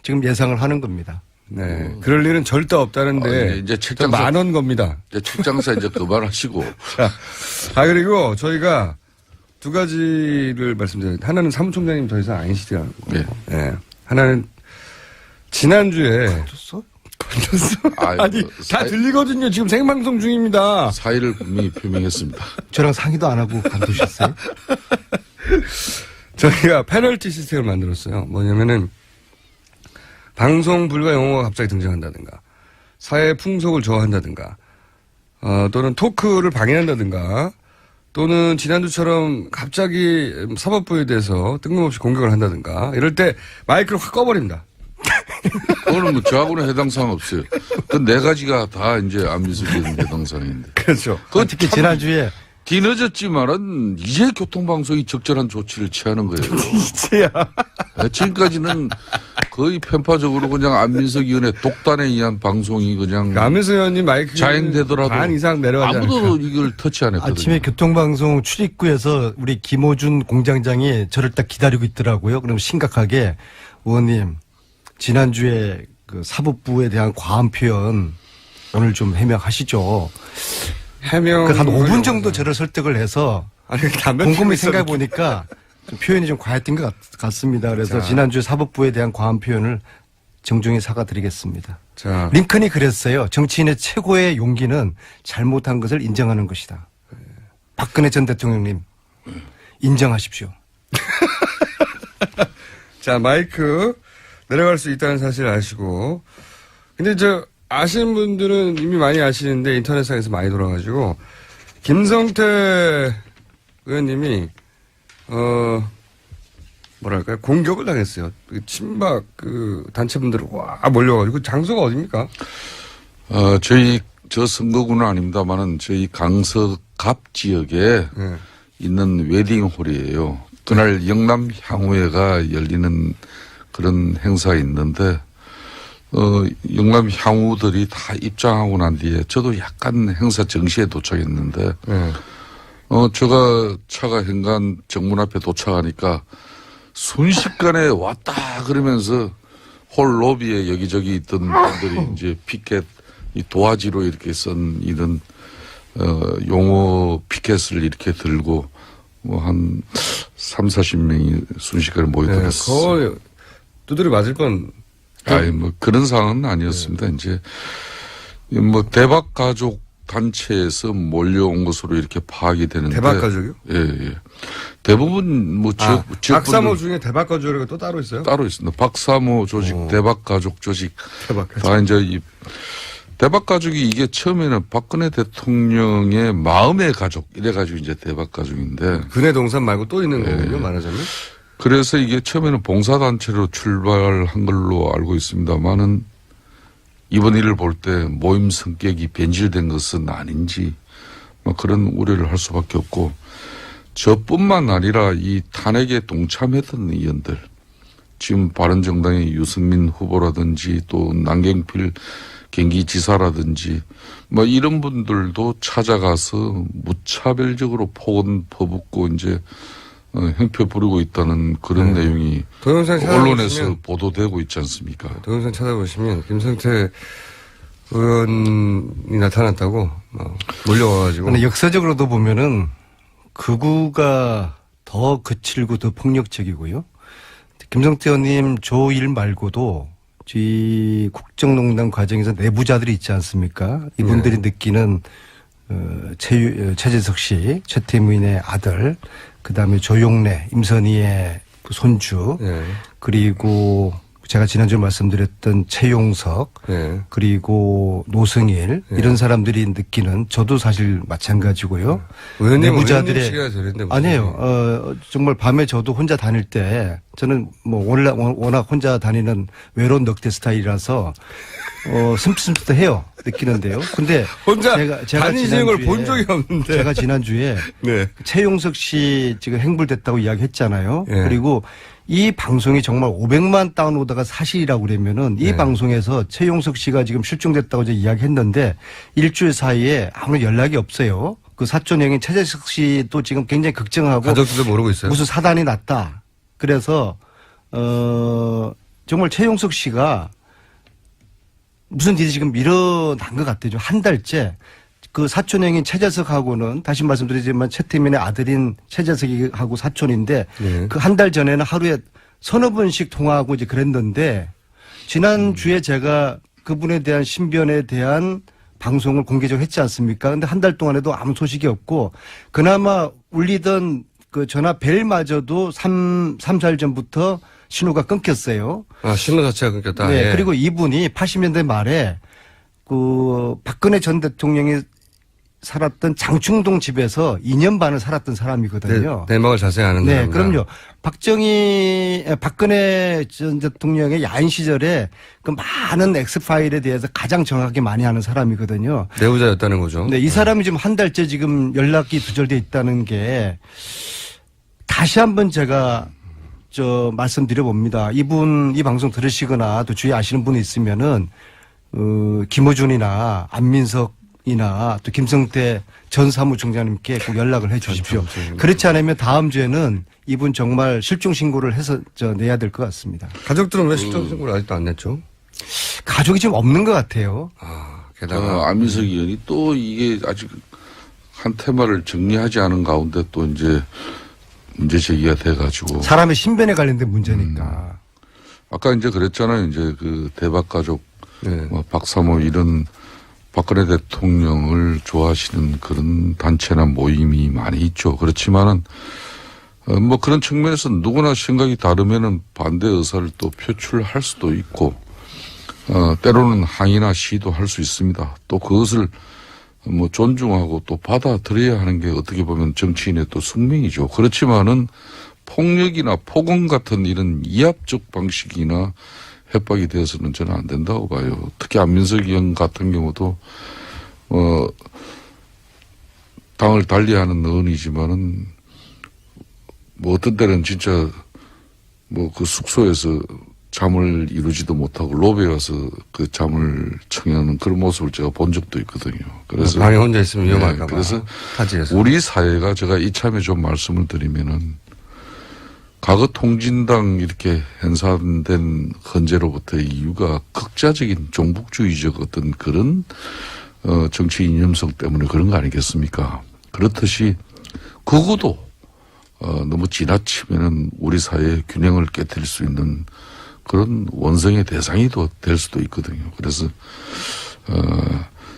S4: 지금 예상을 하는 겁니다.
S1: 네. 그럴 일은 절대 없다는데.
S3: 이제 책장사-
S1: 만원 겁니다.
S3: 이제 책장사 이제 그만하시고.
S1: 그리고 저희가 두 가지를 말씀드려요. 하나는 사무총장님 더 이상 아니시더라고요.
S3: 네.
S1: 네. 하나는 지난주에. 아니, 다 들리거든요. 지금 생방송 중입니다.
S3: 사의를 분명히 표명했습니다.
S4: 저랑 상의도 안 하고 관두셨어요?
S1: 저희가 페널티 시스템을 만들었어요. 뭐냐면은 방송 불가 용어가 갑자기 등장한다든가 사회 풍속을 저하한다든가 또는 토크를 방해한다든가 또는 지난주처럼 갑자기 사법부에 대해서 뜬금없이 공격을 한다든가 이럴 때 마이크를 확 꺼버립니다.
S3: 그거는 저하고는 해당 사항 없어요. 그 네 가지가 다 이제 안민석에 해당 사항인데.
S1: 그렇죠.
S4: 특히 지난주에
S3: 뒤늦었지만은 이제 교통방송이 적절한 조치를 취하는 거예요.
S1: 이제야.
S3: 지금까지는 거의 편파적으로 그냥 안민석 의원의 독단에 의한 방송이 그냥
S1: 안민석 의원님 마이크
S3: 자행되더라도
S1: 반 이상 내려가지
S3: 아무도
S1: 않을까.
S3: 이걸 터치 안 했거든요.
S4: 아침에 교통방송 출입구에서 우리 김호준 공장장이 저를 딱 기다리고 있더라고요. 그럼 심각하게 의원님, 지난주에 그 사법부에 대한 과한 표현 오늘 좀 해명하시죠.
S1: 해명.
S4: 한 5분 정도 저를 설득을 해서
S1: 아니, 담배
S4: 곰곰이
S1: 피우고
S4: 생각해
S1: 있었는데.
S4: 보니까 좀 표현이 좀 과했던 것 같습니다. 그래서
S1: 자.
S4: 지난주에 사법부에 대한 과한 표현을 정중히 사과드리겠습니다.
S1: 자,
S4: 링컨이 그랬어요. 정치인의 최고의 용기는 잘못한 것을 인정하는 것이다. 박근혜 전 대통령님, 인정하십시오.
S1: 자, 마이크 내려갈 수 있다는 사실 아시고. 근데 아시는 분들은 이미 많이 아시는데 인터넷상에서 많이 돌아가지고, 김성태 의원님이, 뭐랄까요, 공격을 당했어요. 그 친박 단체분들 와 몰려가지고. 장소가 어딥니까?
S3: 저 선거구는 아닙니다만은 저희 강서갑 지역에
S1: 네.
S3: 있는 웨딩홀이에요. 그날 영남 향후회가 열리는 그런 행사가 있는데, 영남 향후들이 다 입장하고 난 뒤에 저도 약간 행사 정시에 도착했는데,
S1: 네.
S3: 제가 차가 현관 정문 앞에 도착하니까 순식간에 왔다 그러면서 홀 로비에 여기저기 있던 분들이 이제 피켓, 이 도화지로 이렇게 쓴 이런, 용어 피켓을 이렇게 들고 뭐 한 30-40명이 순식간에 모여들었어요.
S1: 거의 두드려 맞을 뻔.
S3: 아니, 뭐 그런 상황은 아니었습니다. 이제 뭐 대박 가족 단체에서 몰려온 것으로 이렇게 파악이 되는데.
S1: 대박 가족이요?
S3: 예, 예. 대부분 뭐 지역
S1: 박사모
S3: 분들
S1: 중에 대박 가족이 또 따로 있어요?
S3: 따로 있습니다. 박사모 조직, 대박 가족 조직.
S1: 대박 가족.
S3: 다 이제 이 대박 가족이 이게 처음에는 박근혜 대통령의 마음의 가족 이래가지고 이제 대박 가족인데.
S1: 근해 동산 말고 또 있는 거군요,
S3: 예.
S1: 말하자면.
S3: 그래서 이게 처음에는 봉사단체로 출발한 걸로 알고 있습니다만은 이번 일을 볼 때 모임 성격이 변질된 것은 아닌지 뭐 그런 우려를 할 수밖에 없고, 저뿐만 아니라 이 탄핵에 동참했던 의원들, 지금 바른정당의 유승민 후보라든지 또 남경필 경기지사라든지 뭐 이런 분들도 찾아가서 무차별적으로 폭언 퍼붓고 이제 형표 부리고 있다는 그런 내용이
S1: 동영상
S3: 언론에서
S1: 찾아보시면,
S3: 보도되고 있지 않습니까?
S1: 동영상 찾아보시면 김성태 의원이 나타났다고 몰려와가지고.
S4: 근데 역사적으로도 보면은 극우가 더 거칠고 더 폭력적이고요. 김성태 의원님 조1 말고도 이 국정농단 과정에서 내부자들이 있지 않습니까? 이분들이 느끼는 최재석 씨, 최태민의 아들, 그다음에 조용래, 임선희의 그 손주,
S1: 예.
S4: 그리고 제가 지난주에 말씀드렸던 최용석,
S1: 예.
S4: 그리고 노승일 이런 사람들이 느끼는, 저도 사실 마찬가지고요.
S1: 의원님
S4: 내부자들의
S1: 시기가 저랬는데 무슨
S4: 아니에요. 정말 밤에 저도 혼자 다닐 때, 저는 뭐 워낙 혼자 다니는 외로운 넉대 스타일이라서 슴슴해요, 느끼는데요. 근데
S1: 혼자
S4: 제가
S1: 다니시는 걸
S4: 지난주에
S1: 본 적이 없는데.
S4: 제가 지난주에
S1: 네.
S4: 최용석 씨 지금 행불됐다고 이야기했잖아요.
S1: 예.
S4: 그리고 이 방송이 정말 500만 다운로드가 사실이라고 그러면은 이
S1: 네.
S4: 방송에서 최용석 씨가 지금 실종됐다고 이제 이야기했는데 일주일 사이에 아무런 연락이 없어요. 그 사촌 형인 최재석 씨도 지금 굉장히 걱정하고
S1: 가족들도 모르고 있어요.
S4: 무슨 사단이 났다. 그래서 정말 최용석 씨가 무슨 일이 지금 일어난 것 같아요. 한 달째. 그 사촌형인 최재석하고는 다시 말씀드리지만 최태민의 아들인 최재석하고 사촌인데
S1: 네.
S4: 그 한 달 전에는 하루에 서너 번씩 통화하고 이제 그랬는데 지난주에 제가 그분에 대한 신변에 대한 방송을 공개적으로 했지 않습니까? 근데 한 달 동안에도 아무 소식이 없고 그나마 울리던 그 전화 벨마저도 3-4일 전부터 신호가 끊겼어요.
S1: 아, 신호 자체가 끊겼다.
S4: 네.
S1: 예.
S4: 그리고 이분이 80년대 말에 그 박근혜 전 대통령이 살았던 장충동 집에서 2년 반을 살았던 사람이거든요.
S1: 내막을 자세히 아는
S4: 네,
S1: 사람이다.
S4: 그럼요. 박근혜 전 대통령의 야인 시절에 그 많은 엑스파일에 대해서 가장 정확하게 많이 아는 사람이거든요.
S1: 내부자였다는 거죠.
S4: 네, 이 사람이 지금 한 달째 지금 연락이 두절돼 있다는 게 다시 한번 제가 말씀드려 봅니다. 이분 이 방송 들으시거나 또 주위에 아시는 분이 있으면은 김어준이나 안민석 이나 또 김성태 전 사무총장님께 꼭 연락을 해 주십시오. 그렇지 않으면 다음 주에는 이분 정말 실종 신고를 해서 내야 될 것 같습니다.
S1: 가족들은 왜 실종 신고를 아직도 안 냈죠?
S4: 가족이 지금 없는 것 같아요.
S1: 게다가
S3: 안민석 의원이 또 이게 아직 한 테마를 정리하지 않은 가운데 또 이제 문제 제기가 돼가지고.
S4: 사람의 신변에 관련된 문제니까.
S3: 아까 이제 그랬잖아요. 이제 그 대박가족,
S1: 네.
S3: 뭐 박사모 이런 박근혜 대통령을 좋아하시는 그런 단체나 모임이 많이 있죠. 그렇지만은 뭐 그런 측면에서 누구나 생각이 다르면은 반대 의사를 또 표출할 수도 있고, 때로는 항의나 시도 할 수 있습니다. 또 그것을 뭐 존중하고 또 받아들여야 하는 게 어떻게 보면 정치인의 또 숙명이죠. 그렇지만은 폭력이나 폭언 같은 이런 이합적 방식이나 협박이 되어서는 저는 안 된다고 봐요. 특히 안민석 의원 같은 경우도 당을 달리하는 의원이지만은 뭐 어떤 때는 진짜 뭐 그 숙소에서 잠을 이루지도 못하고 로비에 가서 그 잠을 청하는 그런 모습을 제가 본 적도 있거든요. 그래서
S1: 방에 혼자 있으면 위험할까 봐.
S3: 그래서
S1: 타지에서.
S3: 우리 사회가 제가 이참에 좀 말씀을 드리면은 과거 통진당 이렇게 hen사된 헌재로부터의 이유가 극자적인 종북주의적 어떤 그런 정치 이념성 때문에 그런 거 아니겠습니까? 그렇듯이 그것도 너무 지나치면은 우리 사회의 균형을 깨뜨릴 수 있는 그런 원성의 대상이 될 수도 있거든요. 그래서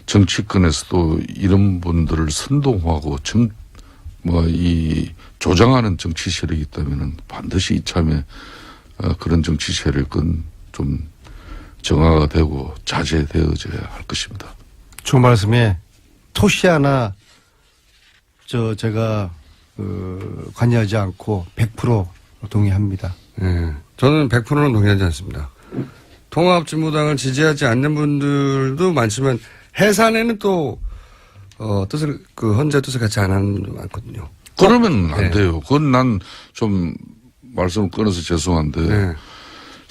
S3: 정치권에서도 이런 분들을 선동하고 조장하는 정치 세력이 있다면은 반드시 이참에 그런 정치 세력은 좀 정화가 되고 자제되어져야 할 것입니다.
S4: 좋은 말씀에 토시 하나 제가 관여하지 않고 100% 동의합니다.
S1: 네. 저는 100%는 동의하지 않습니다. 통합진보당을 지지하지 않는 분들도 많지만 해산에는 또 헌재 뜻을 같이 안 하는 분도 많거든요.
S3: 그러면 안
S1: 네.
S3: 돼요. 그건 난 좀 말씀을 끊어서 죄송한데
S1: 네.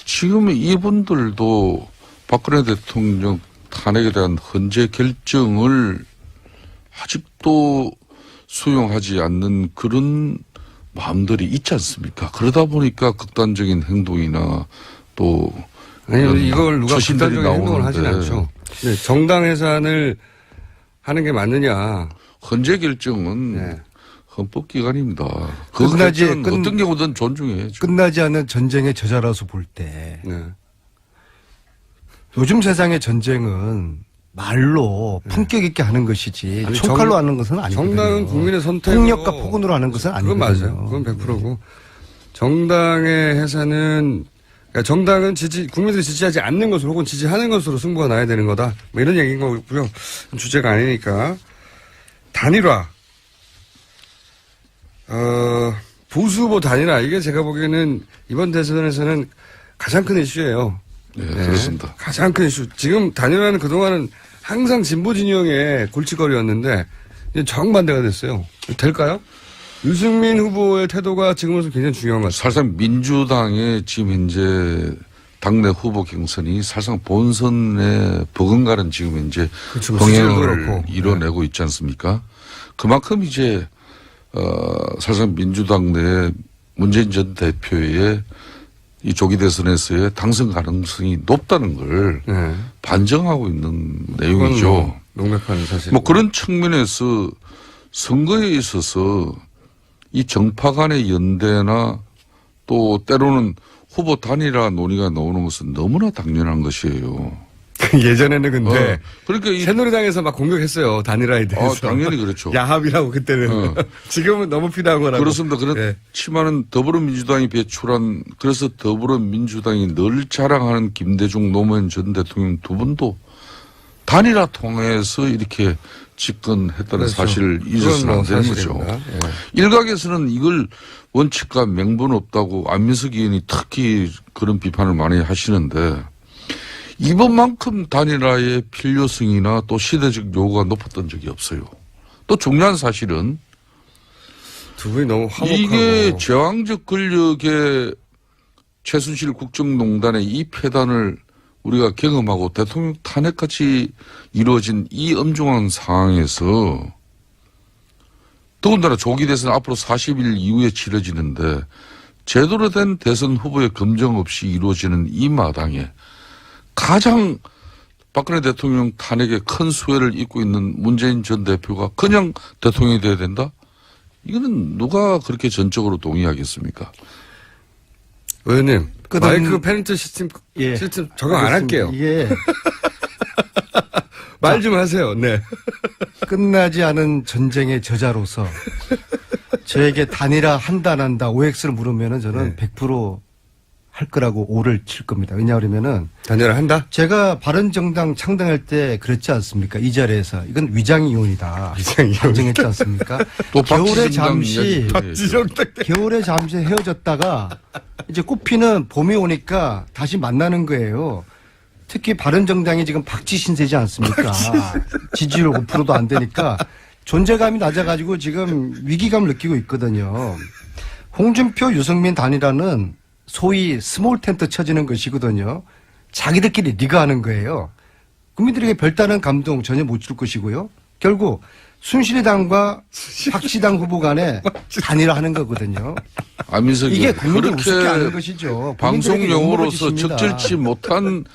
S3: 지금 이분들도 박근혜 대통령 탄핵에 대한 헌재 결정을 아직도 수용하지 않는 그런 마음들이 있지 않습니까? 그러다 보니까 극단적인 행동이나 또
S1: 아니 이걸 누가
S3: 처신들이
S1: 극단적인 행동을 하진
S3: 나오는데
S1: 않죠. 네, 정당 해산을 하는 게 맞느냐.
S3: 헌재 결정은
S1: 네.
S3: 헌법기관입니다. 그 결정은 어떤 경우든 존중해야죠.
S4: 끝나지 않은 전쟁의 저자라서 볼 때
S1: 네.
S4: 요즘 세상의 전쟁은 말로 품격 있게 하는 것이지
S1: 아니,
S4: 총칼로 하는 것은 아니거든요.
S1: 정당은 국민의 선택으로.
S4: 폭력과 폭언으로 하는 것은
S1: 그건
S4: 아니거든요.
S1: 맞아요. 그건 100%고. 정당의 해산은, 그러니까 정당은 국민들이 지지하지 않는 것으로 혹은 지지하는 것으로 승부가 나야 되는 거다. 뭐 이런 얘기인 거고요. 주제가 아니니까. 단일화. 보수 후보 단일화. 이게 제가 보기에는 이번 대선에서는 가장 큰 이슈예요.
S3: 네, 그렇습니다.
S1: 가장 큰 이슈. 지금 단일화는 그동안은 항상 진보 진영의 골칫거리였는데 이제 정반대가 됐어요. 될까요? 유승민 후보의 태도가 지금으로서 굉장히 중요한 것 같아요.
S3: 사실상 민주당의 지금 현재 당내 후보 경선이 사실상 본선에 버금가는 지금 현재
S1: 그렇죠.
S3: 병행을 이뤄내고 있지 않습니까? 그만큼 이제 사실상 민주당 내 문재인 전 대표의 이 조기 대선에서의 당선 가능성이 높다는 걸
S1: 네.
S3: 반증하고 있는 내용이죠.
S1: 명백한 사실.
S3: 뭐 그런 측면에서 선거에 있어서 이 정파 간의 연대나 또 때로는 후보 단일화 논의가 나오는 것은 너무나 당연한 것이에요.
S1: 예전에는 근데
S3: 그러니까
S1: 새누리당에서 막 공격했어요. 단일화에 대해서.
S3: 당연히 그렇죠.
S1: 야합이라고 그때는. 지금은 너무 피다한 거라고.
S3: 그렇습니다. 그렇지만은 더불어민주당이 배출한 그래서 더불어민주당이 늘 자랑하는 김대중 노무현 전 대통령 두 분도 단일화 통해서 이렇게 집권했다는
S1: 그렇죠.
S3: 사실을 잊어서는 안 되는 거죠.
S1: 예.
S3: 일각에서는 이걸 원칙과 명분 없다고 안민석 의원이 특히 그런 비판을 많이 하시는데 이번만큼 단일화의 필요성이나 또 시대적 요구가 높았던 적이 없어요. 또 중요한 사실은
S1: 두 분이 너무 화목하고.
S3: 이게 제왕적 권력의 최순실 국정농단의 이 폐단을 우리가 경험하고 대통령 탄핵같이 이루어진 이 엄중한 상황에서 더군다나 조기 대선 앞으로 40일 이후에 치러지는데 제대로 된 대선 후보의 검증 없이 이루어지는 이 마당에 가장 박근혜 대통령 탄핵에 큰 수혜를 입고 있는 문재인 전 대표가 그냥 대통령이 돼야 된다? 이거는 누가 그렇게 전적으로 동의하겠습니까?
S1: 의원님,
S4: 끝은-
S1: 마이크 페넌트 시스템 적용 안 할게요.
S4: 이게
S1: 말 좀 하세요. 네.
S4: 끝나지 않은 전쟁의 저자로서 저에게 단일화 한다 안 한다 OX를 물으면은 저는 100%할 거라고 O를 칠 겁니다. 왜냐하면은
S1: 단일화 한다?
S4: 제가 바른정당 창당할 때 그랬지 않습니까? 이 자리에서 이건 위장이혼이다.
S1: 위장이혼.
S4: 반증했지 않습니까?
S3: 또
S4: 겨울에
S3: 박지정
S4: 잠시
S3: 이야기
S1: 박지정당.
S4: 겨울에 잠시 헤어졌다가 이제 꽃피는 봄이 오니까 다시 만나는 거예요. 특히 바른정당이 지금 박쥐 신세지 않습니까? 지지율 5%도 안 되니까 존재감이 낮아가지고 지금 위기감을 느끼고 있거든요. 홍준표, 유승민 단일화는 소위 스몰 텐트 쳐지는 것이거든요. 자기들끼리 리그하는 거예요. 국민들에게 별다른 감동 전혀 못 줄 것이고요. 결국 순실이당과 박시당 후보 간에 단일화하는 거거든요.
S3: 안민석이
S4: 이게 국민들
S3: 그렇게
S4: 우습게 하는 것이죠.
S3: 방송
S4: 국민들에게
S3: 용어로서
S4: 욕먹어주십니다.
S3: 적절치 못한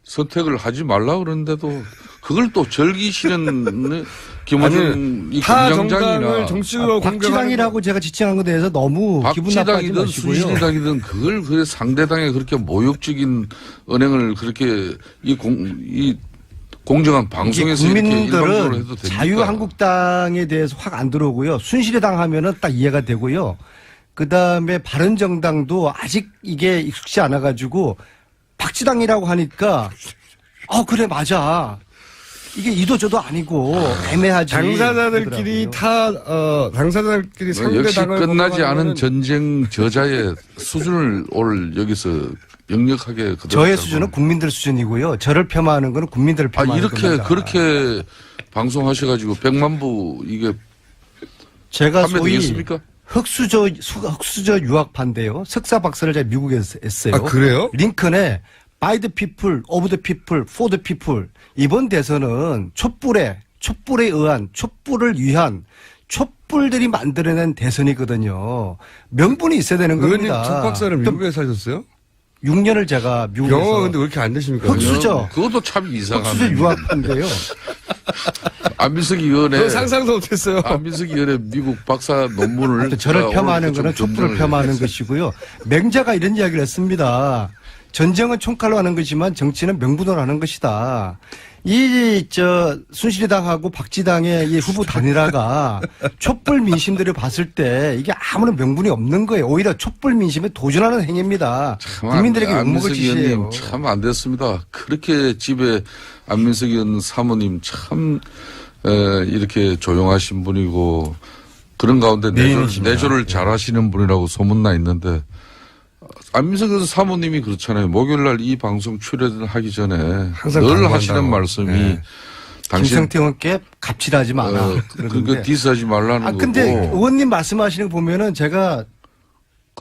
S3: 선택을 하지 말라 그러는데도 그걸 또 즐기시는 김어준 이
S1: 타
S3: 공장장이나
S1: 정당을 정치로 공격하는
S4: 박지당이라고 제가 지칭한 것에 대해서 너무 기분 나빠하지
S3: 박지당이든
S4: 마시고요.
S3: 순실이당이든 그걸 그 상대당에 그렇게 모욕적인 언행을 그렇게 이 공정한 방송에서 이렇게 일방적으로 해도
S4: 국민들은
S3: 됩니까?
S4: 자유한국당에 대해서 확 안 들어오고요. 순실이당 하면은 딱 이해가 되고요. 그 다음에 바른정당도 아직 이게 익숙치 않아가지고 박지당이라고 하니까 그래 맞아. 이게 이도저도 아니고 애매하지.
S1: 당사자들끼리
S4: 그러더라고요.
S1: 당사자들끼리
S3: 뭐 역시
S1: 상대당을
S3: 끝나지 않은
S1: 공격하면은
S3: 전쟁 저자의 수준을 오늘 여기서 역력하게 그대로
S4: 저의
S3: 잡고.
S4: 수준은 국민들 수준이고요. 저를 폄하하는 거는 국민들을 폄하하는
S3: 이렇게
S4: 겁니다.
S3: 그렇게 방송하셔가지고 100만 부 이게
S4: 제가
S3: 판매
S4: 소위
S3: 되겠습니까?
S4: 흑수저 유학파인데요. 석사 박사를 제가 미국에서 했어요.
S1: 아, 그래요?
S4: 링컨에 by the people, of the people, for the people. 이번 대선은 촛불에 의한, 촛불을 위한 촛불들이 만들어낸 대선이거든요. 명분이 있어야 되는
S1: 의원님
S4: 겁니다.
S1: 첫 박사를
S4: 또
S1: 미국에 사셨어요?
S4: 6년을 제가 미국에서
S1: 영어가 근데 왜 이렇게 안 되십니까?
S4: 흑수저.
S3: 그것도 참 이상하네.
S4: 흑수저 유학파인데요.
S3: 안민석 의원의
S1: 그건 상상도 못했어요.
S3: 안민석 의원의 미국 박사 논문을
S4: 또 저를
S3: 제가
S4: 폄하하는
S3: 오늘 좀
S4: 거는 촛불을
S3: 검증을
S4: 폄하하는
S3: 했어요.
S4: 것이고요. 맹자가 이런 이야기를 했습니다. 전쟁은 총칼로 하는 것이지만 정치는 명분으로 하는 것이다. 순실이당하고 박지당의 이 후보 단일화가 촛불 민심들을 봤을 때 이게 아무런 명분이 없는 거예요. 오히려 촛불 민심에 도전하는 행위입니다. 국민들에게 욕먹을 짓이에요.
S3: 참 안 됐습니다. 그렇게 집에 안민석 의원 사모님 참 이렇게 조용하신 분이고 그런 가운데 내조를 잘하시는 분이라고 소문나 있는데 안민석 의원 사모님이 그렇잖아요. 목요일날 이 방송 출연을 하기 전에
S1: 항상
S3: 늘
S1: 광고한다고.
S3: 하시는 말씀이
S1: 네.
S3: 당신
S4: 김성태 의원께 갑질하지 마라.
S3: 그거
S4: 그러는데.
S3: 디스하지 말라는
S4: 근데
S3: 거고.
S4: 의원님 말씀하시는 거 보면은 제가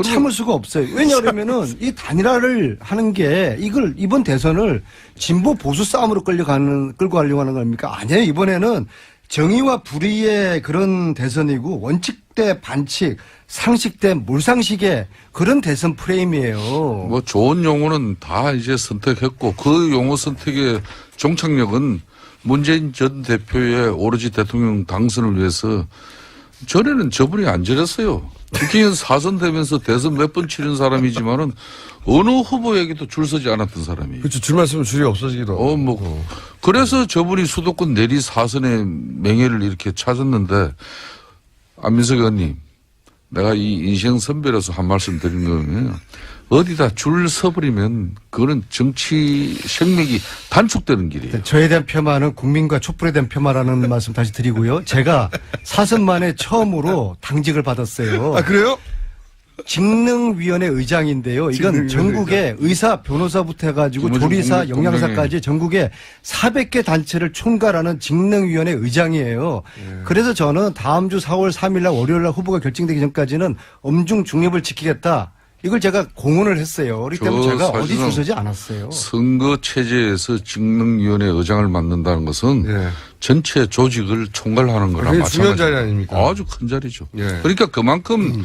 S4: 참을 수가 없어요. 왜냐하면은 이 단일화를 하는 게 이번 대선을 진보 보수 싸움으로 끌고 가려고 하는 겁니까? 아니에요. 이번에는 정의와 불의의 그런 대선이고 원칙 대 반칙, 상식 대 몰상식의 그런 대선 프레임이에요.
S3: 뭐 좋은 용어는 다 이제 선택했고 그 용어 선택의 종착역은 문재인 전 대표의 오로지 대통령 당선을 위해서 전에는 저분이 안 저랬어요. 국회의원 4선 되면서 대선 몇 번 치른 사람이지만은 어느 후보에게도 줄 서지 않았던 사람이에요.
S1: 그렇죠. 줄만 쓰면 줄이 없어지기도 하고.
S3: 그래서 저분이 수도권 내리 4선의 명예를 이렇게 찾았는데 안민석 의원님, 내가 이 인생 선배로서 한 말씀 드린 거면 어디다 줄 서버리면 그거는 정치 생명이 단축되는 길이에요.
S4: 저에 대한 폄하는 국민과 촛불에 대한 폄하라는 말씀 다시 드리고요. 제가 4선 만에 처음으로 당직을 받았어요.
S1: 아, 그래요?
S4: 직능위원회 의장인데요. 이건 전국에 의사, 변호사부터 해가지고 조리사, 영양사까지 전국에 400개 단체를 총괄하는 직능위원회 의장이에요. 그래서 저는 다음 주 4월 3일 날 월요일 날 후보가 결정되기 전까지는 엄중 중립을 지키겠다. 이걸 제가 공언을 했어요. 그렇기 때문에
S3: 저
S4: 제가 어디
S3: 사실은
S4: 줄 서지 않았어요.
S3: 선거 체제에서 직능위원회 의장을 맡는다는 것은
S1: 예.
S3: 전체 조직을 총괄하는 거랑
S1: 굉장히 중요한 자리
S3: 마찬가지입니다.
S1: 아닙니까?
S3: 아주 큰 자리죠.
S1: 예.
S3: 그러니까 그만큼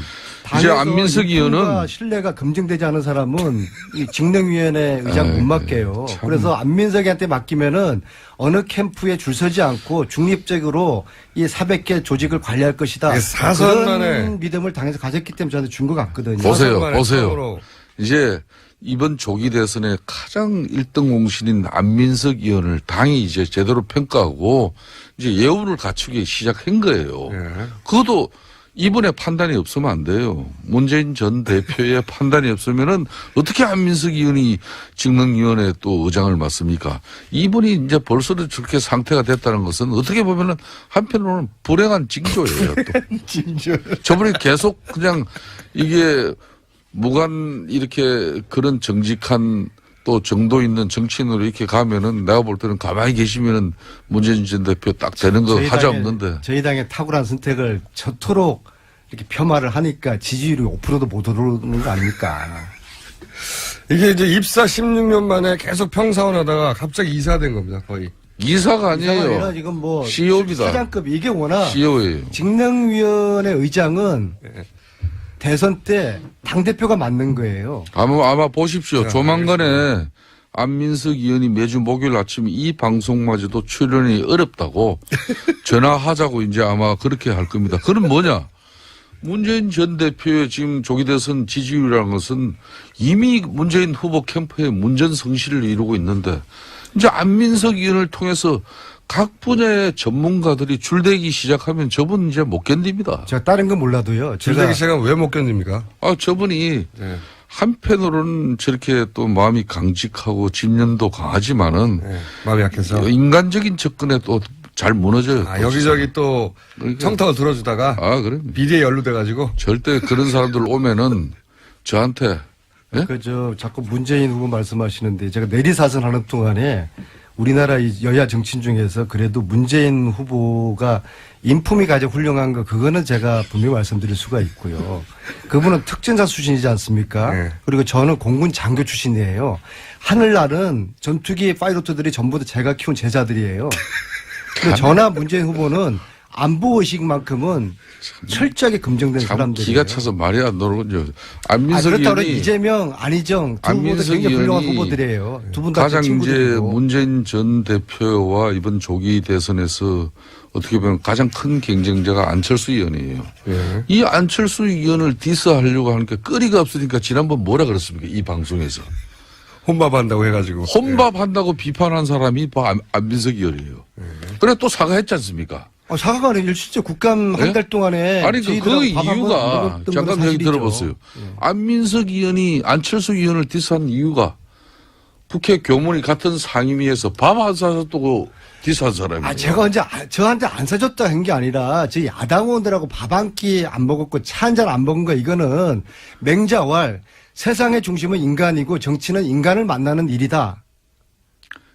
S3: 이제
S4: 당에서
S3: 안민석 의원은
S4: 유권과 신뢰가 검증되지 않은 사람은 이 직능위원회 의장 못 맡겨요. 그래서 안민석이한테 맡기면은 어느 캠프에 줄 서지 않고 중립적으로 이 400개 조직을 관리할 것이다.
S1: 이게 사선 만에
S4: 그런 믿음을 당에서 가졌기 때문에 저한테 준 것 같거든요.
S3: 보세요.
S1: 사선만의
S3: 보세요.
S1: 처음으로.
S3: 이제 이번 조기 대선의 가장 1등 공신인 안민석 의원을 당이 이제 제대로 평가하고 이제 예우를 갖추기 시작한 거예요.
S1: 예.
S3: 그것도 이번에 판단이 없으면 안 돼요. 문재인 전 대표의 판단이 없으면은 어떻게 안민석 의원이 직능위원회 또 의장을 맡습니까? 이분이 이제 벌써 저렇게 상태가 됐다는 것은 어떻게 보면은 한편으로는 불행한 징조예요. 또. 저분이 계속 그냥 이게 무관 이렇게 그런 정직한 또 정도 있는 정치인으로 이렇게 가면은 내가 볼 때는 가만히 계시면은 문재인 전 대표 딱 되는 거 하자 없는데.
S4: 저희 당의 탁월한 선택을 저토록 이렇게 폄하를 하니까 지지율이 5%도 못 오르는 거 아닙니까?
S1: 이게 이제 입사 16년 만에 계속 평사원하다가 갑자기 이사된 겁니다, 거의.
S3: 이사가
S4: 이사가
S3: 아니에요.
S4: 아니라 지금 뭐
S3: CEO입니다.
S4: 사장급 이게 워낙
S3: CEO예요.
S4: 직능위원회 의장은 대선 때 당대표가 맡는 거예요.
S3: 아마 보십시오. 조만간에 안민석 의원이 매주 목요일 아침 이 방송마저도 출연이 어렵다고 전화하자고 이제 아마 그렇게 할 겁니다. 그건 뭐냐? 문재인 전 대표의 지금 조기 대선 지지율이라는 것은 이미 문재인 후보 캠프에 문전성시를 이루고 있는데 이제 안민석 의원을 통해서 각 분야의 전문가들이 줄대기 시작하면 저분 이제 못 견딥니다.
S4: 제가 다른 건 몰라도요.
S1: 줄대기 시작은 왜 못 견딥니까?
S3: 저분이
S1: 예.
S3: 한편으로는 저렇게 또 마음이 강직하고 집념도 강하지만은
S1: 예. 마음이 약해서.
S3: 인간적인 접근에 또 잘 무너져요.
S1: 아, 여기저기 또
S3: 그러니까.
S1: 청탁을 들어주다가
S3: 그래.
S1: 비리에 연루돼가지고.
S3: 절대 그런 사람들 오면은 저한테 예?
S4: 자꾸 문재인 후보 말씀하시는데 제가 내리사선 하는 동안에 우리나라 이 여야 정치인 중에서 그래도 문재인 후보가 인품이 가장 훌륭한 거 그거는 제가 분명히 말씀드릴 수가 있고요. 그분은 특전사 수준이지 않습니까?
S1: 네.
S4: 그리고 저는 공군 장교 출신이에요. 하늘날은 전투기 파이로트들이 전부 다 제가 키운 제자들이에요. 근데 저나 문재인 후보는 안보 의식만큼은 철저하게 검증된
S3: 참
S4: 사람들이에요.
S3: 기가 차서 말이 안 나오군요. 안민석
S4: 그렇다고
S3: 의원이
S4: 이재명, 안희정 두 후보도
S3: 안민석
S4: 굉장히 훌륭한
S3: 의원이
S4: 후보들이에요. 두 분 다
S3: 가장 이제
S4: 친구들이고.
S3: 문재인 전 대표와 이번 조기 대선에서 어떻게 보면 가장 큰 경쟁자가 안철수 의원이에요.
S1: 예.
S3: 이 안철수 의원을 디스하려고 하니까 거리가 없으니까 지난번 뭐라 그랬습니까? 이 방송에서.
S1: 혼밥한다고 해가지고.
S3: 혼밥한다고 비판한 사람이 바로 안민석 의원이에요. 그래 또 사과했지 않습니까?
S4: 사과가 아니라 실제 국감
S3: 예?
S4: 한 달 동안에
S3: 아니 그
S4: 저희들하고 밥한번
S3: 이유가
S4: 먹었던 건
S3: 잠깐 얘기
S4: 사실이죠.
S3: 들어보세요. 안민석 의원이 안철수 의원을 디스한 이유가 국회 교문이 같은 상임위에서 밥 안 사줬다고 디스한 사람이에요.
S4: 제가 언제 저한테 안 사줬다 한 게 아니라 저희 야당 의원들하고 밥 한 끼 안 먹었고 차 한 잔 안 먹은 거 이거는 맹자왈 세상의 중심은 인간이고 정치는 인간을 만나는 일이다.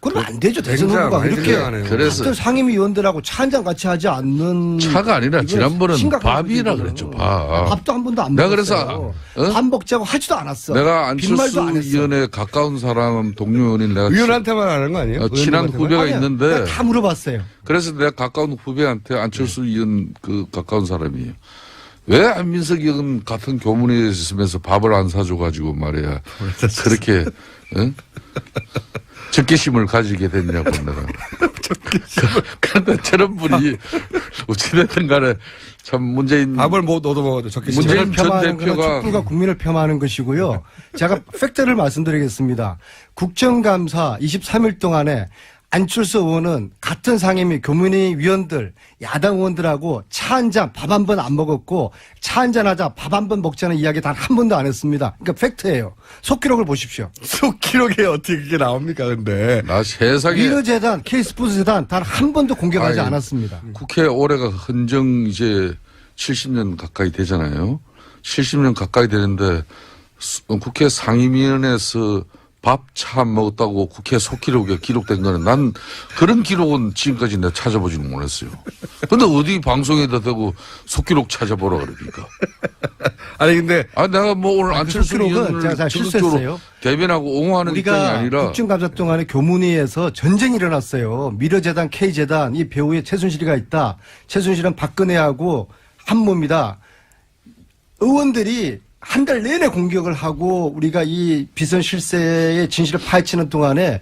S4: 그러면 안 되죠. 대선
S1: 굉장히
S4: 후보가
S1: 많이
S4: 그렇게
S1: 들려가네요.
S3: 그래서
S4: 같은 상임위원들하고 차 한 잔 같이 하지 않는
S3: 차가 아니라
S4: 이건
S3: 지난번은
S4: 심각한
S3: 밥이라
S4: 거죠,
S3: 그랬죠.
S4: 이거는.
S3: 밥.
S4: 밥도 한 번도 안
S3: 내가
S4: 먹었어요.
S3: 그래서,
S4: 밥 먹자고 하지도 않았어.
S3: 내가
S4: 빈말도
S3: 안철수
S4: 안 했어.
S3: 의원에 가까운 사람 동료 의원인 내가
S1: 의원한테만 하는 거 아니에요?
S3: 친한
S1: 의원님한테만?
S3: 후배가
S4: 아니야.
S3: 있는데
S4: 내가 다 물어봤어요.
S3: 그래서 내가 가까운 후배한테 안철수 의원 그 가까운 사람이에요. 왜 안민석 의원 같은 교문에 있으면서 밥을 안 사줘가지고 말이야. 그렇게, 응? 적개심을 가지게 됐냐고 내가. 그런데 저런 분이 어찌됐든 간에 참 문재인.
S1: 밥을 못 얻어먹어도 적게
S3: 문재인
S1: 시작.
S3: 전
S4: 폄하하는 거는
S3: 대표가
S4: 촛불과 국민을 폄하하는 것이고요. 제가 팩트를 말씀드리겠습니다. 국정감사 23일 동안에 안철수 의원은 같은 상임위 교문위 위원들 야당 의원들하고 차 한 잔 밥 한 번 안 먹었고 차 한 잔 하자 밥 한 번 먹자는 이야기 단 한 번도 안 했습니다. 그러니까 팩트예요. 속기록을 보십시오.
S1: 속기록에 어떻게 그게 나옵니까, 근데.
S3: 나 세상에
S4: 미르재단, K스포츠 재단 단 한 번도 공개하지
S3: 아이,
S4: 않았습니다.
S3: 국회 올해가 헌정 이제 70년 가까이 되잖아요. 70년 가까이 되는데 국회 상임위원회에서 밥 차 먹었다고 국회 속기록에 기록된 거는 난 그런 기록은 지금까지 내가 찾아보지는 못했어요. 근데 어디 방송에다 대고 속기록 찾아보라 그러니까.
S1: 아니 근데
S3: 내가 뭐 오늘 안철수
S4: 속기록은 제가 다
S3: 의원을 적극적으로
S4: 실수했어요.
S3: 대변하고 옹호하는 입장이
S4: 우리가
S3: 아니라
S4: 국정감사 동안에 교문위에서 전쟁이 일어났어요. 미르재단, K재단, 이 배후에 최순실이가 있다. 최순실은 박근혜하고 한 몸이다. 의원들이 한 달 내내 공격을 하고 우리가 이 비선 실세의 진실을 파헤치는 동안에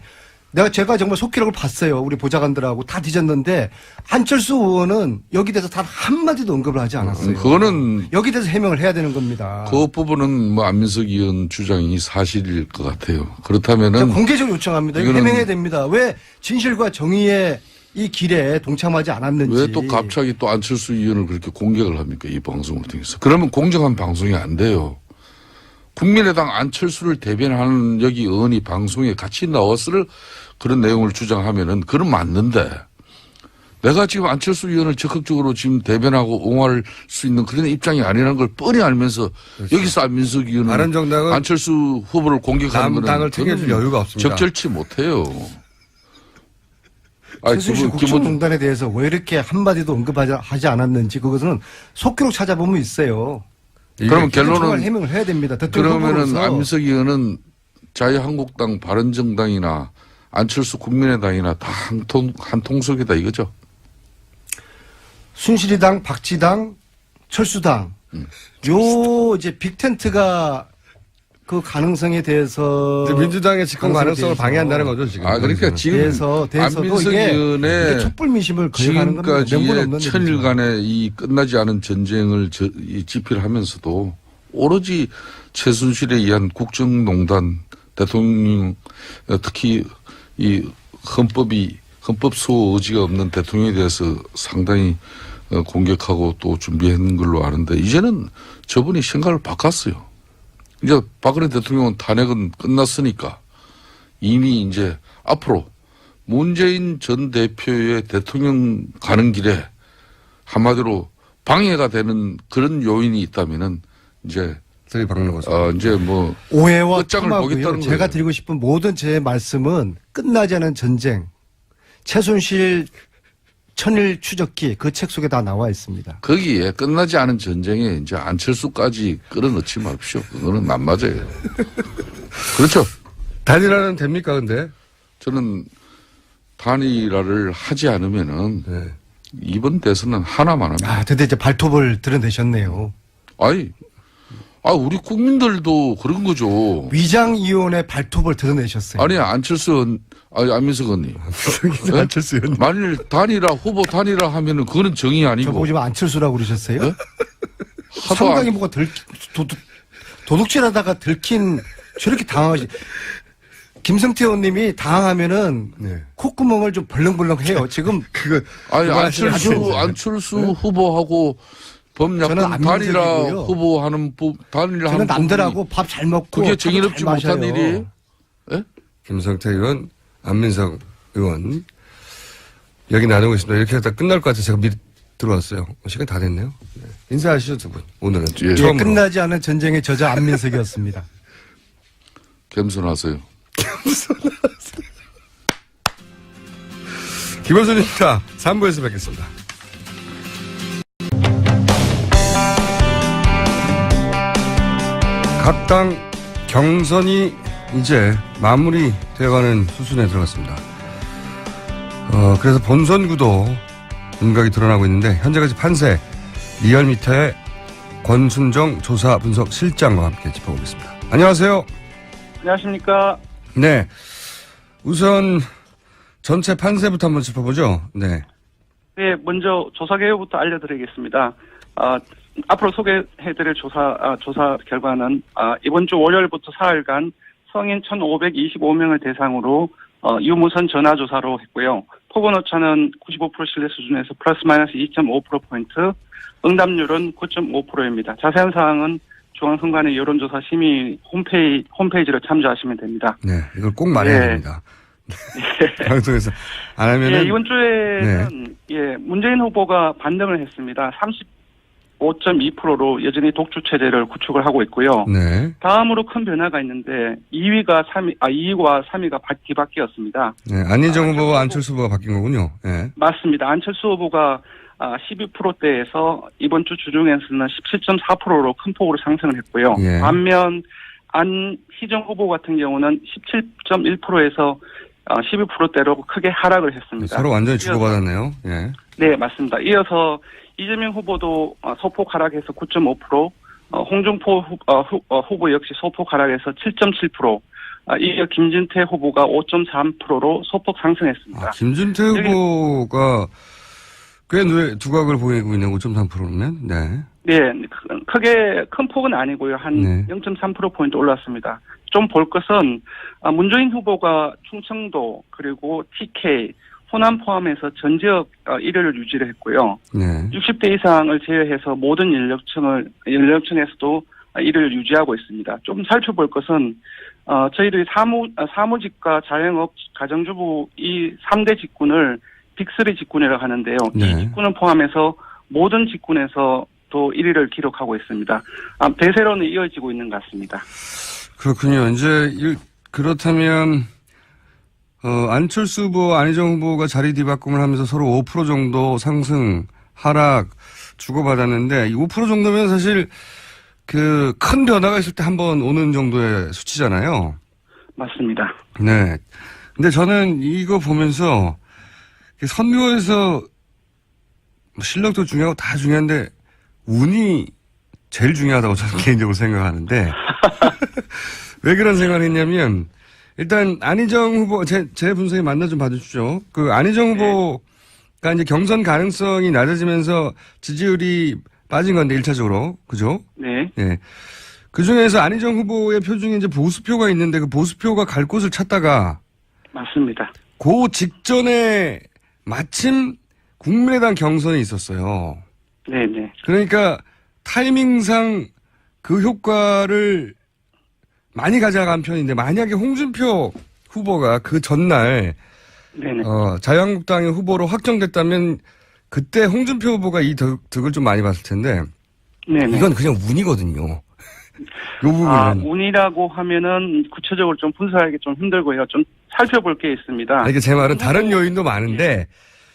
S4: 제가 정말 속기록을 봤어요. 우리 보좌관들하고 다 뒤졌는데 안철수 의원은 여기 대해서 단 한마디도 언급을 하지 않았어요.
S3: 그거는
S4: 여기 대해서 해명을 해야 되는 겁니다.
S3: 그 부분은 뭐 안민석 의원 주장이 사실일 것 같아요.
S4: 제가
S3: 그렇다면은
S4: 공개적으로 요청합니다. 이거
S3: 이거는
S4: 해명해야 됩니다. 왜 진실과 정의의 이 길에 동참하지 않았는지.
S3: 왜 또 갑자기 또 안철수 의원을 그렇게 공격을 합니까? 이 방송을 통해서. 그러면 공정한 방송이 안 돼요. 국민의당 안철수를 대변하는 여기 의원이 방송에 같이 나왔을 그런 내용을 주장하면은 그건 맞는데 내가 지금 안철수 의원을 적극적으로 지금 대변하고 옹호할 수 있는 그런 입장이 아니라는 걸 뻔히 알면서
S1: 그렇죠.
S3: 여기서 안민석 의원은
S1: 바른정당은
S3: 안철수 후보를 공격하는 거는
S1: 남당을 챙겨줄 여유가 없습니다.
S3: 적절치 못해요.
S4: 최순실 국정농단에 대해서 왜 이렇게 한마디도 언급하지 않았는지 그것은 속기록 찾아보면 있어요.
S3: 그러면
S4: 정말
S3: 결론은
S4: 해명을 해야 됩니다. 대통령
S3: 그러면은
S4: 후보로서.
S3: 안민석 의원은 자유한국당, 바른정당이나 안철수 국민의당이나 다 한 통속이다 이거죠.
S4: 순실이당, 박지당, 철수당. 요 이제 빅텐트가 그 가능성에 대해서
S1: 민주당의 집권 가능성을 방해한다는 거죠 지금.
S3: 그러니까 지금
S4: 대해서도
S3: 안민석
S4: 이게
S3: 의원의
S4: 촛불 민심을 거역하는 겁니다. 명분
S3: 지금까지의
S4: 없는
S3: 천일간의 이 끝나지 않은 전쟁을 집필하면서도 오로지 최순실에 의한 국정농단 대통령 특히 이 헌법 수호 의지가 없는 대통령에 대해서 상당히 공격하고 또 준비한 걸로 아는데 이제는 저분이 생각을 바꿨어요. 이제 박근혜 대통령은 탄핵은 끝났으니까 이미 이제 앞으로 문재인 전 대표의 대통령 가는 길에 한마디로 방해가 되는 그런 요인이 있다면은 이제
S1: 들이박는 거죠.
S3: 이제 뭐
S4: 오해와
S3: 끝장을
S4: 폄하고요.
S3: 보겠다는
S4: 제가
S3: 거예요.
S4: 드리고 싶은 모든 제 말씀은 끝나지 않은 전쟁, 최순실 천일 추적기 그 책 속에 다 나와 있습니다.
S3: 거기에 끝나지 않은 전쟁에 이제 안철수까지 끌어넣지 마십시오. 그거는 안 맞아요. 그렇죠.
S1: 단일화는 됩니까 근데?
S3: 저는 단일화를 하지 않으면은
S1: 네.
S3: 이번 대선은 하나만 합니다.
S4: 드디어 이제 발톱을 드러내셨네요.
S3: 우리 국민들도 그런 거죠.
S4: 위장이혼의 발톱을 드러내셨어요.
S3: 아니, 안민석 언니. 네?
S1: 안철수 의원.
S3: 만일 후보 단일화 하면은 그거는 정의
S4: 저
S3: 아니고.
S4: 보고 지금 안철수라고 그러셨어요?
S3: 네?
S4: 상당히 뭐가 도둑질하다가 들킨 저렇게 당하지. 김성태 의원님이 당하면은
S1: 네.
S4: 콧구멍을 좀 벌렁벌렁해요. 지금
S3: 안철수 후보하고
S4: 저는
S3: 범약권 단일화
S4: 안민석이고요.
S3: 후보하는 단일화
S4: 저는 남들하고 밥 잘 먹고
S3: 그게
S4: 차도
S3: 정의롭지
S4: 잘
S3: 못한
S4: 마셔요.
S3: 일이에요. 예?
S1: 김성태 의원, 안민석 의원 얘기 나누고 있습니다. 이렇게 하다 끝날 것 같아서 제가 미리 들어왔어요. 시간 다 됐네요. 네. 인사하시죠 두 분. 오늘은
S3: 예.
S1: 처음으로.
S4: 끝나지 않은 전쟁의 저자 안민석이었습니다.
S3: 겸손하세요.
S1: 김원순입니다. 3부에서 뵙겠습니다. 각 당 경선이 이제 마무리되어가는 수순에 들어갔습니다. 그래서 본선구도 윤곽이 드러나고 있는데 현재까지 판세 리얼미터의 권순정 조사 분석 실장과 함께 짚어보겠습니다. 안녕하세요.
S5: 안녕하십니까.
S1: 네. 우선 전체 판세부터 한번 짚어보죠. 네.
S5: 네, 먼저 조사 개요부터 알려드리겠습니다. 앞으로 소개해드릴 조사 결과는 이번 주 월요일부터 사흘간 성인 1,525명을 대상으로 유무선 전화조사로 했고요. 폭언 오차는 95% 신뢰 수준에서 플러스 마이너스 2.5%포인트, 응답률은 9.5%입니다. 자세한 사항은 중앙선관위 여론조사 심의 홈페이지를 참조하시면 됩니다.
S1: 네. 이걸 꼭 말해야
S5: 네.
S1: 됩니다. 방송에서 안 하면은.
S5: 이번 주에는 문재인 후보가 반등을 했습니다. 5.2%로 여전히 독주 체제를 구축을 하고 있고요.
S1: 네.
S5: 다음으로 큰 변화가 있는데 2위와 3위가 뒤바뀌었습니다.
S1: 네. 안희정 후보와 안철수 후보가 바뀐 거군요. 네.
S5: 맞습니다. 안철수 후보가 12%대에서 이번 주 주중에서는 17.4%로 큰 폭으로 상승을 했고요.
S1: 예.
S5: 반면 안희정 후보 같은 경우는 17.1%에서 12%대로 크게 하락을 했습니다.
S1: 서로 완전히 주고받았네요. 예.
S5: 네, 맞습니다. 이어서 이재명 후보도 소폭 하락해서 9.5%, 홍준표 후보 역시 소폭 하락해서 7.7%, 이어 김진태 후보가 5.3%로 소폭 상승했습니다.
S1: 김진태 후보가 꽤 두각을 보이고 있는 5.3%면, 네.
S5: 네, 크게 큰 폭은 아니고요. 한
S1: 네.
S5: 0.3%포인트 올랐습니다. 좀 볼 것은 문재인 후보가 충청도 그리고 TK, 호남 포함해서 전 지역 1위를 유지를 했고요.
S1: 네.
S5: 60대 이상을 제외해서 모든 연령층에서도 1위를 유지하고 있습니다. 좀 살펴볼 것은 저희들이 사무직과 자영업, 가정주부 이 3대 직군을 빅3 직군이라고 하는데요.
S1: 네.
S5: 이 직군을 포함해서 모든 직군에서 또 1위를 기록하고 있습니다. 대세로는 이어지고 있는 것 같습니다.
S1: 그렇군요. 이제 그렇다면 안철수 후보, 안희정 후보가 자리 뒤바꿈을 하면서 서로 5% 정도 상승, 하락 주고받았는데 이 5% 정도면 사실 그 큰 변화가 있을 때 한 번 오는 정도의 수치잖아요.
S5: 맞습니다.
S1: 네. 근데 저는 이거 보면서 선거에서 실력도 중요하고 다 중요한데 운이 제일 중요하다고 저는 개인적으로 생각하는데 왜 그런 생각을 했냐면 일단 안희정 후보 제 분석에 맞나 좀 봐주시죠. 그 안희정 후보가 이제 경선 가능성이 낮아지면서 지지율이 빠진 건데 1차적으로 그죠?
S5: 네.
S1: 네. 그 중에서 안희정 후보의 표 중에 이제 보수표가 있는데 그 보수표가 갈 곳을 찾다가
S5: 맞습니다.
S1: 그 직전에 마침 국민의당 경선이 있었어요.
S5: 네네.
S1: 그러니까 타이밍상 그 효과를 많이 가져간 편인데 만약에 홍준표 후보가 그 전날
S5: 네네.
S1: 자유한국당의 후보로 확정됐다면 그때 홍준표 후보가 이 득을 좀 많이 봤을 텐데
S5: 네네.
S1: 이건 그냥 운이거든요. 요 부분은.
S5: 운이라고 하면은 구체적으로 좀 분석하기 좀 힘들고요. 좀 살펴볼 게 있습니다.
S1: 이게 제 말은 다른 요인도 많은데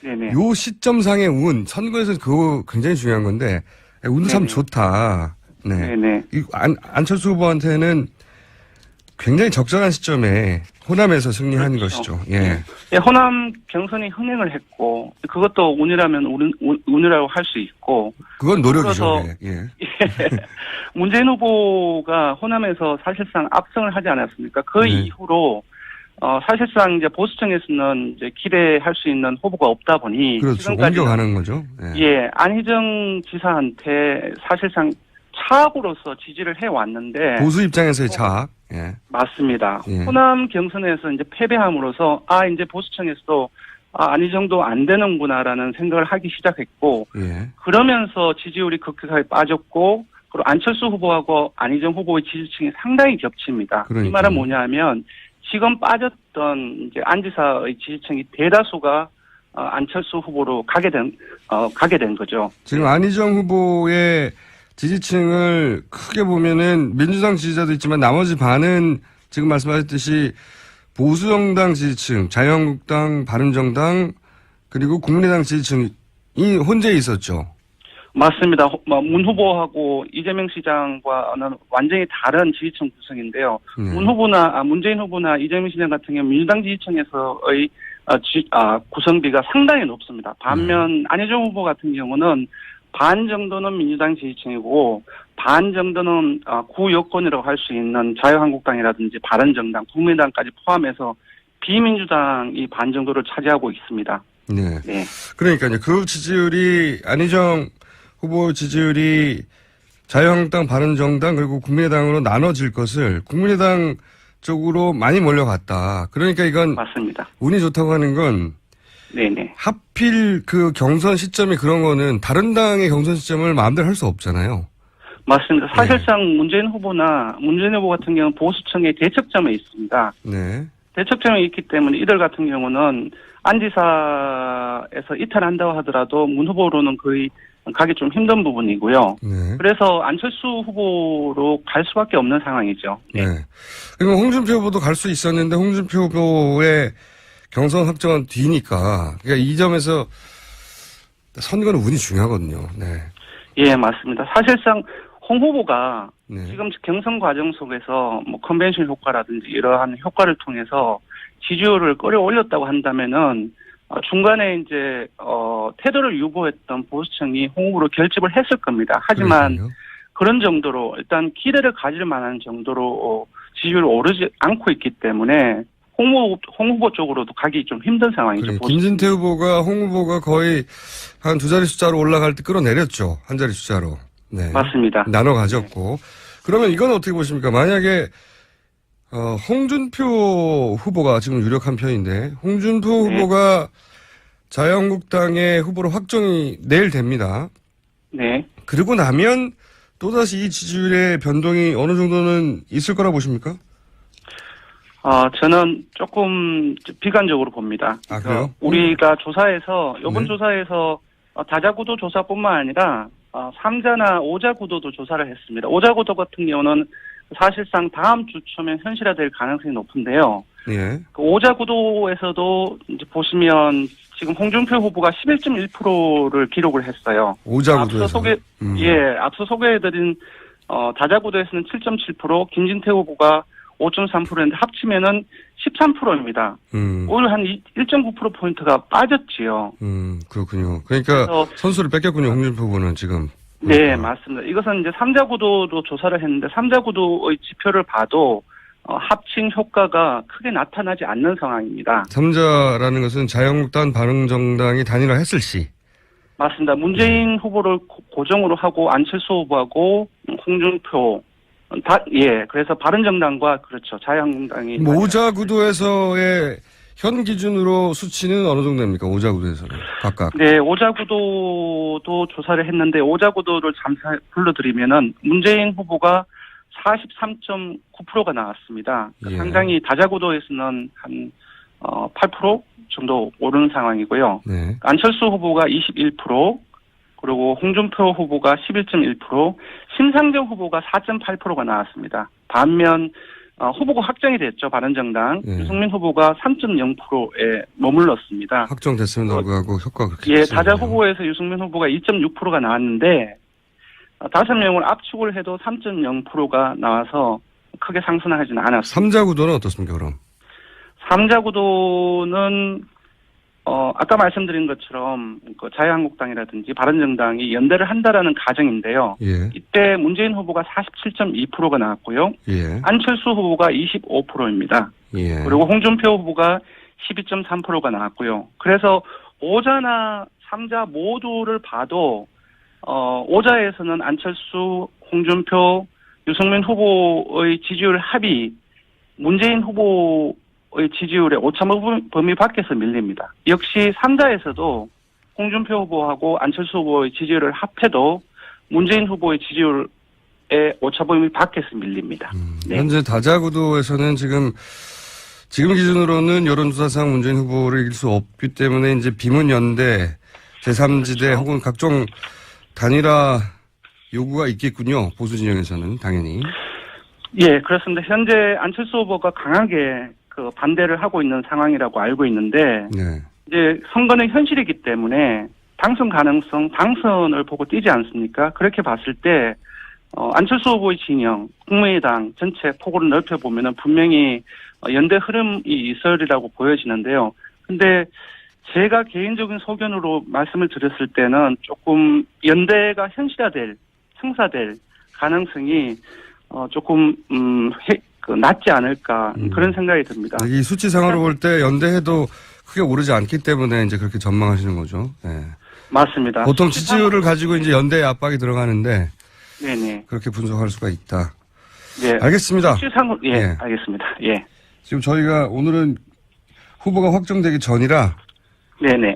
S5: 네네.
S1: 요 시점상의 운 선거에서 그거 굉장히 중요한 건데 운 참
S5: 네네.
S1: 좋다. 네.
S5: 네네.
S1: 안철수 후보한테는 굉장히 적절한 시점에 호남에서 승리한
S5: 그렇죠.
S1: 것이죠. 예.
S5: 예, 호남 경선이 흥행을 했고 그것도 운이라면 운이라고 할 수 있고
S1: 그건 노력이죠.
S5: 그래서
S1: 예.
S5: 문재인 후보가 호남에서 사실상 압승을 하지 않았습니까? 그
S1: 네.
S5: 이후로 사실상 이제 보수층에서는 이제 기대할 수 있는 후보가 없다 보니
S1: 그렇죠.
S5: 지금까지
S1: 옮겨가는 거죠. 예.
S5: 예, 안희정 지사한테 사실상 차악으로서 지지를 해 왔는데
S1: 보수 입장에서의 차악. 예.
S5: 맞습니다.
S1: 예.
S5: 호남 경선에서 이제 패배함으로써 이제 보수층에서도 안희정도 안 되는구나라는 생각을 하기 시작했고
S1: 예.
S5: 그러면서 지지율이 급격하게 빠졌고 그리고 안철수 후보하고 안희정 후보의 지지층이 상당히 겹칩니다.
S1: 그러니까요.
S5: 이 말은 뭐냐면 지금 빠졌던 이제 안 지사의 지지층이 대다수가 안철수 후보로 가게 된 거죠.
S1: 지금 안희정 후보의 지지층을 크게 보면은 민주당 지지자도 있지만 나머지 반은 지금 말씀하셨듯이 보수정당 지지층, 자유한국당, 바른정당 그리고 국민의당 지지층이 혼재해 있었죠.
S5: 맞습니다. 문 후보하고 이재명 시장과는 완전히 다른 지지층 구성인데요. 문재인 후보나 이재명 시장 같은 경우 민주당 지지층에서의 구성비가 상당히 높습니다. 반면 안희정 후보 같은 경우는 반 정도는 민주당 지지층이고 반 정도는 구여권이라고 할 수 있는 자유한국당이라든지 바른정당, 국민의당까지 포함해서 비민주당이 반 정도를 차지하고 있습니다.
S1: 네.
S5: 네.
S1: 그러니까요. 그 지지율이 안희정 후보 지지율이 자유한국당, 바른정당 그리고 국민의당으로 나눠질 것을 국민의당 쪽으로 많이 몰려갔다. 그러니까 이건
S5: 맞습니다.
S1: 운이 좋다고 하는 건
S5: 네네.
S1: 하필 그 경선 시점이 그런 거는 다른 당의 경선 시점을 마음대로 할 수 없잖아요.
S5: 맞습니다. 사실상 문재인 후보 같은 경우는 보수층의 대척점에 있습니다.
S1: 네.
S5: 대척점에 있기 때문에 이들 같은 경우는 안지사에서 이탈한다고 하더라도 문 후보로는 거의 가기 좀 힘든 부분이고요.
S1: 네.
S5: 그래서 안철수 후보로 갈 수밖에 없는 상황이죠.
S1: 네. 그리고 홍준표 후보도 갈 수 있었는데 홍준표 후보의 경선 확정은 뒤니까 그러니까 이 점에서 선거는 운이 중요하거든요. 네.
S5: 예, 맞습니다. 사실상 홍 후보가
S1: 네.
S5: 지금 경선 과정 속에서 뭐 컨벤션 효과라든지 이러한 효과를 통해서 지지율을 끌어올렸다고 한다면은 중간에 이제 태도를 유보했던 보수층이 홍 후보로 결집을 했을 겁니다. 하지만
S1: 그러니까요.
S5: 그런 정도로 일단 기대를 가질 만한 정도로 지지율이 오르지 않고 있기 때문에 홍 후보 쪽으로도 가기 좀 힘든 상황이죠.
S1: 그래, 김진태 후보가 홍 후보가 거의 한 두 자리 숫자로 올라갈 때 끌어내렸죠. 한 자리 숫자로. 네.
S5: 맞습니다.
S1: 나눠 가졌고. 그러면 이건 어떻게 보십니까? 만약에 홍준표 후보가 지금 유력한 편인데 홍준표 후보가 자유한국당의 후보로 확정이 내일 됩니다.
S5: 네.
S1: 그러고 나면 또다시 이 지지율의 변동이 어느 정도는 있을 거라 보십니까?
S5: 저는 조금 비관적으로 봅니다.
S1: 아, 그래요?
S5: 우리가 조사에서, 이번
S1: 네.
S5: 조사에서 다자구도 조사뿐만 아니라 3자나 5자 구도도 조사를 했습니다. 5자 구도 같은 경우는 사실상 다음 주 초면 현실화될 가능성이 높은데요.
S1: 예.
S5: 그 5자 구도에서도 이제 보시면 지금 홍준표 후보가 11.1%를 기록을 했어요.
S1: 오자구도에서.
S5: 앞서 소개해드린 다자 구도에서는 7.7%, 김진태 후보가 5.3%인데 합치면은 13%입니다. 오히려 한 1.9%포인트가 빠졌지요.
S1: 그렇군요. 그러니까
S5: 그래서
S1: 선수를 뺏겼군요. 홍준표 후보는 지금.
S5: 네,
S1: 그러니까.
S5: 맞습니다. 이것은 이제 3자 구도도 조사를 했는데 3자 구도의 지표를 봐도 합친 효과가 크게 나타나지 않는 상황입니다.
S1: 3자라는 것은 자유한국당, 바른정당이 단일화했을 시.
S5: 맞습니다. 문재인 후보를 고정으로 하고 안철수 후보하고 홍준표 그래서 바른정당과 그렇죠. 자유한국당이.
S1: 오자 구도에서의 현 기준으로 수치는 어느 정도 됩니까? 오자 구도에서는 각각.
S5: 네, 오자 구도도 조사를 했는데 오자 구도를 잠시 불러드리면은 문재인 후보가 43.9%가 나왔습니다.
S1: 예.
S5: 상당히 다자 구도에서는 한 8% 정도 오르는 상황이고요.
S1: 네.
S5: 안철수 후보가 21%, 그리고 홍준표 후보가 11.1%, 심상정 후보가 4.8%가 나왔습니다. 반면 후보가 확정이 됐죠. 바른정당.
S1: 예.
S5: 유승민 후보가 3.0%에 머물렀습니다.
S1: 확정됐음에도 불구하고 효과가 그렇게
S5: 예,
S1: 크지는
S5: 다자
S1: 않네요.
S5: 후보에서 유승민 후보가 2.6%가 나왔는데 5명을 압축을 해도 3.0%가 나와서 크게 상승하지는 않았습니다.
S1: 3자 구도는 어떻습니까, 그럼?
S5: 3자 구도는 아까 말씀드린 것처럼 그 자유한국당이라든지 바른정당이 연대를 한다라는 가정인데요.
S1: 예.
S5: 이때 문재인 후보가 47.2%가 나왔고요.
S1: 예.
S5: 안철수 후보가 25%입니다.
S1: 예.
S5: 그리고 홍준표 후보가 12.3%가 나왔고요. 그래서 5자나 3자 모두를 봐도 5자에서는 안철수, 홍준표, 유승민 후보의 지지율 합이 문재인 후보의 지지율의 오차 범위 밖에서 밀립니다. 역시 3자에서도 홍준표 후보하고 안철수 후보의 지지율을 합해도 문재인 후보의 지지율의 오차 범위 밖에서 밀립니다. 네.
S1: 현재 다자구도에서는 지금 기준으로는 여론조사상 문재인 후보를 이길 수 없기 때문에 이제 비문연대, 제3지대
S5: 그렇죠.
S1: 혹은 각종 단일화 요구가 있겠군요. 보수 진영에서는 당연히.
S5: 예, 그렇습니다. 현재 안철수 후보가 강하게 그 반대를 하고 있는 상황이라고 알고 있는데
S1: 네.
S5: 이제 선거는 현실이기 때문에 당선 가능성, 당선을 보고 뛰지 않습니까? 그렇게 봤을 때 안철수 후보의 진영, 국민의당 전체 폭으로 넓혀보면은 분명히 연대 흐름이 있으리라고 보여지는데요. 근데 제가 개인적인 소견으로 말씀을 드렸을 때는 조금 연대가 형사될 가능성이 조금 낮지 않을까 그런 생각이 듭니다.
S1: 이 수치상으로 볼 때 연대해도 크게 오르지 않기 때문에 이제 그렇게 전망하시는 거죠. 네.
S5: 맞습니다.
S1: 보통 지지율을 가지고 이제 연대의 압박이 들어가는데
S5: 네네.
S1: 그렇게 분석할 수가 있다.
S5: 예.
S1: 알겠습니다.
S5: 수치상으로
S1: 예.
S5: 알겠습니다. 예.
S1: 지금 저희가 오늘은 후보가 확정되기 전이라
S5: 네네.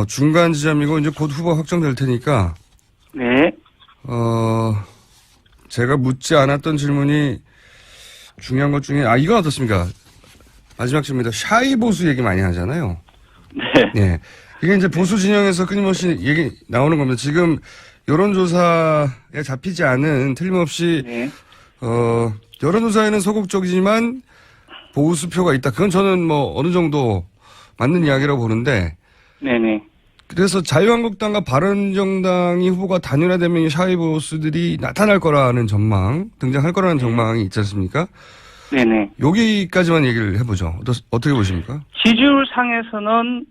S1: 중간 지점이고 이제 곧 후보가 확정될 테니까
S5: 네.
S1: 제가 묻지 않았던 질문이 중요한 것 중에 이건 어떻습니까? 마지막 질문입니다. 샤이 보수 얘기 많이 하잖아요.
S5: 네.
S1: 네. 이게 이제 보수 진영에서 끊임없이 얘기 나오는 겁니다. 지금 여론조사에 잡히지 않은 틀림없이
S5: 네.
S1: 여론조사에는 소극적이지만 보수표가 있다. 그건 저는 뭐 어느 정도 맞는 이야기라고 보는데
S5: 네네.
S1: 그래서 자유한국당과 바른정당이 후보가 단일화되면 이 샤이 보수들이 나타날 거라는 전망, 등장할 거라는 전망이 있지 않습니까?
S5: 네네.
S1: 여기까지만 얘기를 해보죠. 어떻게 보십니까?
S5: 지지율 상에서는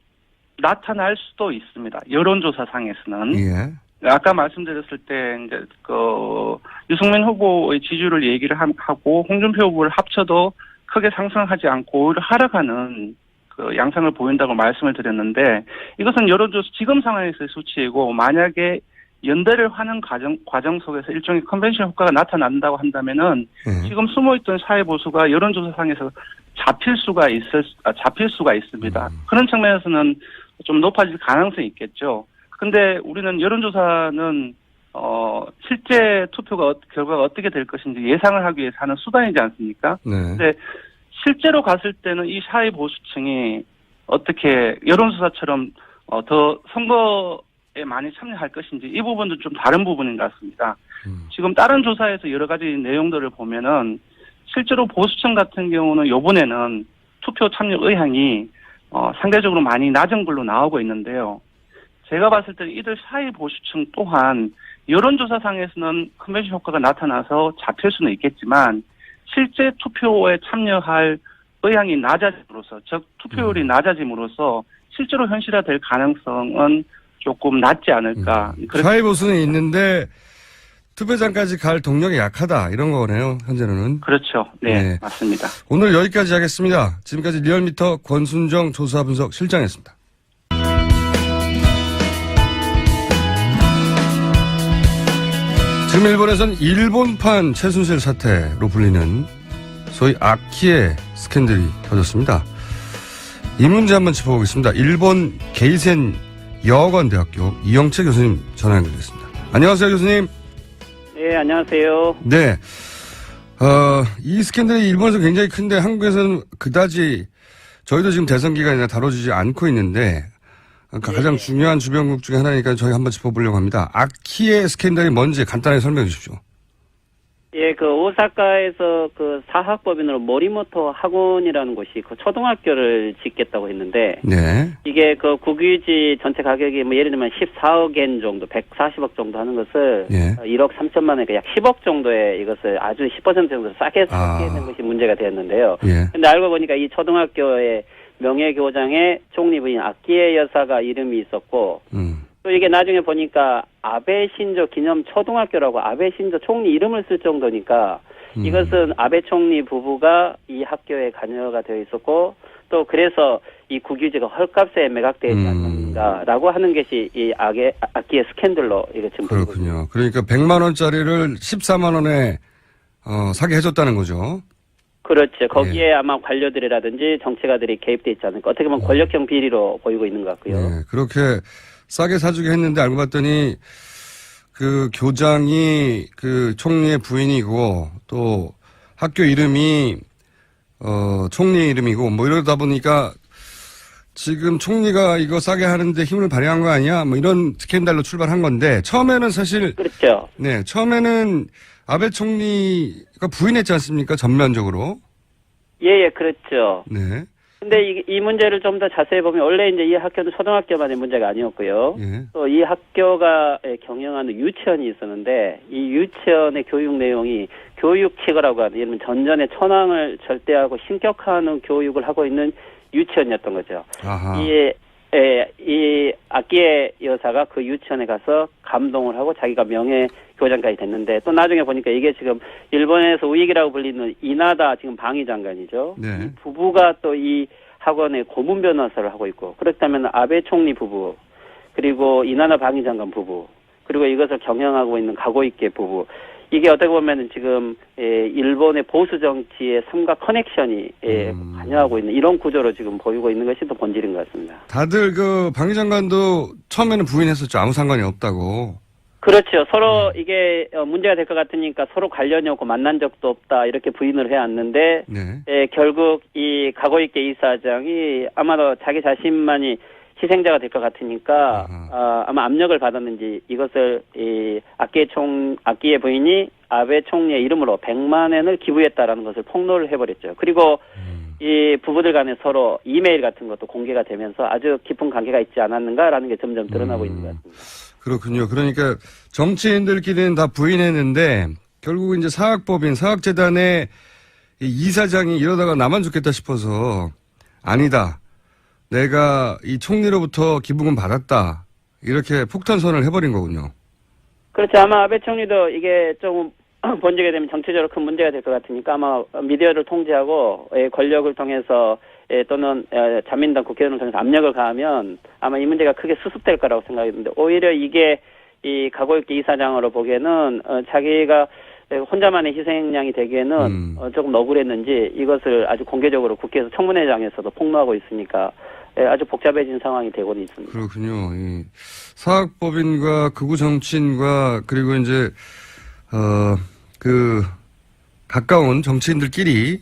S5: 나타날 수도 있습니다. 여론조사 상에서는.
S1: 예.
S5: 아까 말씀드렸을 때 이제 그 유승민 후보의 지지율을 얘기를 하고 홍준표 후보를 합쳐도 크게 상승하지 않고 오히려 하락하는 그 양상을 보인다고 말씀을 드렸는데 이것은 여론조사 지금 상황에서의 수치이고 만약에 연대를 하는 과정 속에서 일종의 컨벤션 효과가 나타난다고 한다면은
S1: 예.
S5: 지금 숨어있던 사회 보수가 여론조사상에서 잡힐 수가 있습니다. 그런 측면에서는 좀 높아질 가능성이 있겠죠. 근데 우리는 여론조사는 실제 결과가 어떻게 될 것인지 예상을 하기 위해서 하는 수단이지 않습니까?
S1: 네.
S5: 근데 실제로 갔을 때는 이 사회 보수층이 어떻게 여론조사처럼 더 선거에 많이 참여할 것인지 이 부분도 좀 다른 부분인 것 같습니다. 지금 다른 조사에서 여러 가지 내용들을 보면은 실제로 보수층 같은 경우는 이번에는 투표 참여 의향이 상대적으로 많이 낮은 걸로 나오고 있는데요. 제가 봤을 때 이들 사회 보수층 또한 여론조사상에서는 컨벤션 효과가 나타나서 잡힐 수는 있겠지만 실제 투표에 참여할 의향이 낮아짐으로써 즉 투표율이 낮아짐으로써 실제로 현실화될 가능성은 조금 낮지 않을까.
S1: 사회 보수는 있는데 투표장까지 갈 동력이 약하다 이런 거네요. 현재는.
S5: 그렇죠. 네,
S1: 네.
S5: 맞습니다.
S1: 오늘 여기까지 하겠습니다. 지금까지 리얼미터 권순정 조사분석 실장이었습니다. 지금 일본에선 일본판 최순실 사태로 불리는 소위 아키의 스캔들이 터졌습니다. 이 문제 한번 짚어보겠습니다. 일본 게이센 여건대학교 이영채 교수님 전화 연결됐습니다. 안녕하세요, 교수님.
S6: 네, 안녕하세요.
S1: 네. 이 스캔들이 일본에서 굉장히 큰데 한국에서는 그다지 저희도 지금 대선 기간이나 다뤄지지 않고 있는데 가장 중요한 주변국 중에 하나니까 저희 한번 짚어보려고 합니다. 아키의 스캔들이 뭔지 간단하게 설명해 주십시오.
S6: 예, 그 오사카에서 그 사학법인으로 모리모토 학원이라는 곳이 그 초등학교를 짓겠다고 했는데
S1: 네.
S6: 이게 그 국유지 전체 가격이 뭐 예를 들면 14억 엔 정도, 140억 정도 하는 것을
S1: 예.
S6: 1억 3천만 원, 약 10억 정도의 이것을 아주 10% 정도 싸게 사게 된 것이 문제가 되었는데요.
S1: 예.
S6: 근데 알고 보니까 이 초등학교의 명예교장에 총리부인 아키에 여사가 이름이 있었고 또 이게 나중에 보니까 아베 신조 기념 초등학교라고 아베 신조 총리 이름을 쓸 정도니까 이것은 아베 총리 부부가 이 학교에 관여가 되어 있었고 또 그래서 이 국유지가 헐값에 매각되지 않는가라고 하는 것이 이 아키의 스캔들로 이거 지금
S1: 그렇군요. 그러니까 100만 원짜리를 14만 원에 사게 해줬다는 거죠.
S6: 그렇죠. 거기에 아마 관료들이라든지 정치가들이 개입돼 있지 않을까. 어떻게 보면 권력형 비리로 보이고 있는 것 같고요.
S1: 네, 그렇게 싸게 사주게 했는데 알고 봤더니 그 교장이 그 총리의 부인이고 또 학교 이름이 총리의 이름이고 뭐 이러다 보니까 지금 총리가 이거 싸게 하는데 힘을 발휘한 거 아니야? 뭐 이런 스캔들로 출발한 건데 처음에는 사실
S6: 그렇죠.
S1: 네, 처음에는 아베 총리가 부인했지 않습니까? 전면적으로.
S6: 예, 그렇죠.
S1: 네.
S6: 근데 이 문제를 좀 더 자세히 보면 원래 이제 이 학교는 초등학교만의 문제가 아니었고요.
S1: 예.
S6: 또 이 학교가 경영하는 유치원이 있었는데 이 유치원의 교육 내용이 교육치거라고 하는 예를 들면 전전의 천황을 절대하고 신격화하는 교육을 하고 있는 유치원이었던 거죠.
S1: 아하.
S6: 이 아키에 여사가 그 유치원에 가서 감동을 하고 자기가 명예교장까지 됐는데 또 나중에 보니까 이게 지금 일본에서 우익이라고 불리는 이나다 지금 방위장관이죠.
S1: 네.
S6: 이 부부가 또 이 학원의 고문 변호사를 하고 있고 그렇다면 아베 총리 부부 그리고 이나다 방위장관 부부 그리고 이것을 경영하고 있는 가고이케 부부 이게 어떻게 보면은 지금 일본의 보수 정치의 삼각 커넥션이 관여하고 있는 이런 구조로 지금 보이고 있는 것이 또 본질인 것 같습니다.
S1: 다들 그 방위장관도 처음에는 부인했었죠. 아무 상관이 없다고.
S6: 그렇죠. 서로 이게 문제가 될 것 같으니까 서로 관련이 없고 만난 적도 없다 이렇게 부인을 해왔는데
S1: 네.
S6: 결국 이 가고이케 이사장이 아마도 자기 자신만이 희생자가 될 것 같으니까 아마 압력을 받았는지 이것을 이 아키에 부인이 아베 총리의 이름으로 100만 엔을 기부했다라는 것을 폭로를 해버렸죠. 그리고 이 부부들 간에 서로 이메일 같은 것도 공개가 되면서 아주 깊은 관계가 있지 않았는가라는 게 점점 드러나고 있는 것 같습니다.
S1: 그렇군요. 그러니까 정치인들끼리는 다 부인했는데 결국 이제 사학법인 사학재단의 이 이사장이 이러다가 나만 죽겠다 싶어서 아니다. 내가 이 총리로부터 기부금 받았다. 이렇게 폭탄선을 해버린 거군요.
S6: 그렇죠. 아마 아베 총리도 이게 좀 번지게 되면 정치적으로 큰 문제가 될 것 같으니까 아마 미디어를 통제하고 권력을 통해서 또는 자민당 국회의원을 통해서 압력을 가하면 아마 이 문제가 크게 수습될 거라고 생각했는데 오히려 이게 이 가고있게 이사장으로 보기에는 자기가 혼자만의 희생양이 되기에는 조금 억울했는지 이것을 아주 공개적으로 국회에서 청문회장에서도 폭로하고 있으니까 아주 복잡해진 상황이 되고는 있습니다.
S1: 그렇군요. 이 사학법인과 극우 정치인과 그리고 이제 가까운 정치인들끼리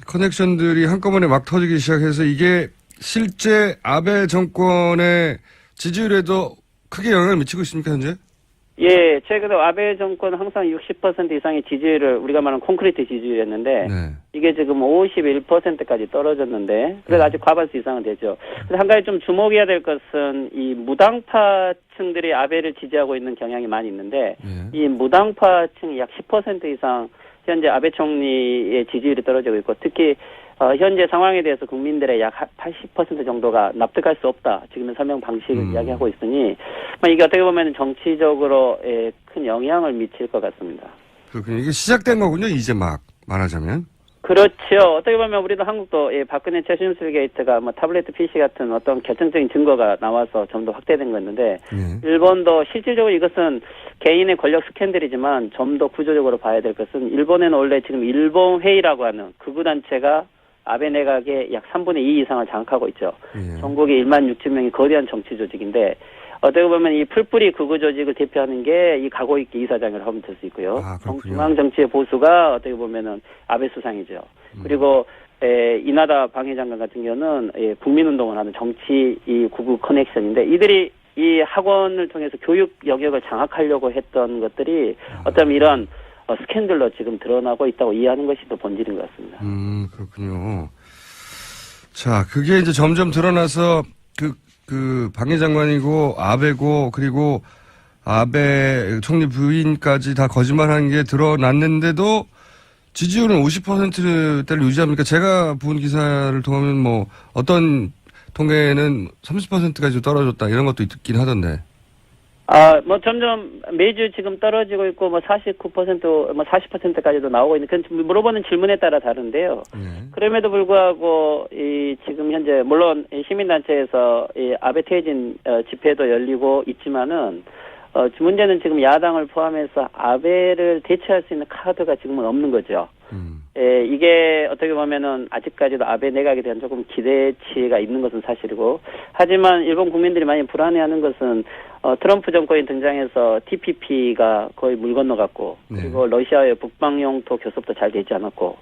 S1: 커넥션들이 한꺼번에 막 터지기 시작해서 이게 실제 아베 정권의 지지율에도 크게 영향을 미치고 있습니까, 현재?
S6: 예, 최근에 아베 정권 항상 60% 이상의 지지율을 우리가 말하는 콘크리트 지지율이었는데
S1: 네.
S6: 이게 지금 51%까지 떨어졌는데 그래도 아직 과반수 이상은 되죠. 그래서 한 가지 좀 주목해야 될 것은 이 무당파층들이 아베를 지지하고 있는 경향이 많이 있는데 이 무당파층이 약 10% 이상 현재 아베 총리의 지지율이 떨어지고 있고 특히 현재 상황에 대해서 국민들의 약 80% 정도가 납득할 수 없다. 지금의 설명 방식을 이야기하고 있으니 이게 어떻게 보면 정치적으로 큰 영향을 미칠 것 같습니다.
S1: 그렇군요. 이게 시작된 거군요. 이제 막 말하자면.
S6: 그렇죠. 어떻게 보면 우리도 한국도 박근혜 최순실 게이트가 타블렛 PC 같은 어떤 결정적인 증거가 나와서 좀 더 확대된 거였는데 일본도 실질적으로 이것은 개인의 권력 스캔들이지만 좀 더 구조적으로 봐야 될 것은 일본에는 원래 지금 일본회의라고 하는 극우 단체가 아베 내각의 약 3분의 2 이상을 장악하고 있죠. 전국에 1만 6천 명이 거대한 정치 조직인데 어떻게 보면 이 풀뿌리 극우 조직을 대표하는 게 이 가고있게 이사장이라고 하면 될 수 있고요. 중앙 정치의 보수가 어떻게 보면은 아베 수상이죠. 그리고 이나다 방위장관 같은 경우는 국민운동을 하는 정치 이 극우 커넥션인데 이들이 이 학원을 통해서 교육 영역을 장악하려고 했던 것들이 어쩌면 이런 스캔들로 지금 드러나고 있다고 이해하는 것이 더 본질인 것 같습니다.
S1: 그렇군요. 자, 그게 이제 점점 드러나서 그 방위장관이고 아베고 그리고 아베 총리 부인까지 다 거짓말한 게 드러났는데도 지지율은 50%대를 유지합니까? 제가 본 기사를 통하면 뭐 어떤 통계는 30%까지 떨어졌다 이런 것도 있긴 하던데.
S6: 점점 매주 지금 떨어지고 있고 49% 40%까지도 나오고 있는 그건 물어보는 질문에 따라 다른데요. 그럼에도 불구하고 지금 현재 물론 시민단체에서 아베 퇴진 집회도 열리고 있지만은 문제는 지금 야당을 포함해서 아베를 대체할 수 있는 카드가 지금은 없는 거죠. 이게 어떻게 보면은 아직까지도 아베 내각에 대한 조금 기대치가 있는 것은 사실이고, 하지만 일본 국민들이 많이 불안해하는 것은 트럼프 정권이 등장해서 TPP가 거의 물 건너갔고, 그리고 러시아의 북방 영토 교섭도 잘 되지 않았고,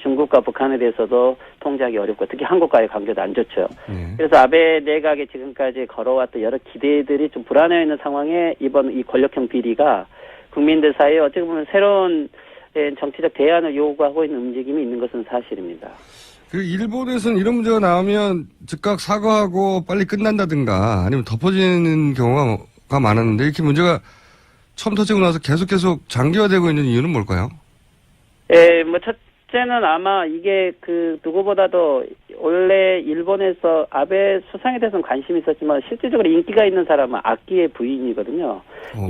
S6: 중국과 북한에 대해서도 통제하기 어렵고, 특히 한국과의 관계도 안 좋죠. 그래서 아베 내각에 지금까지 걸어왔던 여러 기대들이 좀 불안해 있는 상황에 이번 이 권력형 비리가 국민들 사이에 어떻게 보면 새로운 정치적 대안을 요구하고 있는 움직임이 있는 것은 사실입니다.
S1: 그 일본에서는 이런 문제가 나오면 즉각 사과하고 빨리 끝난다든가 아니면 덮어지는 경우가 많았는데 이렇게 문제가 처음 터지고 나서 계속 장기화되고 있는 이유는 뭘까요?
S6: 첫째는 아마 이게 누구보다도 원래 일본에서 아베 수상에 대해서는 관심이 있었지만 실질적으로 인기가 있는 사람은 아키에 부인이거든요.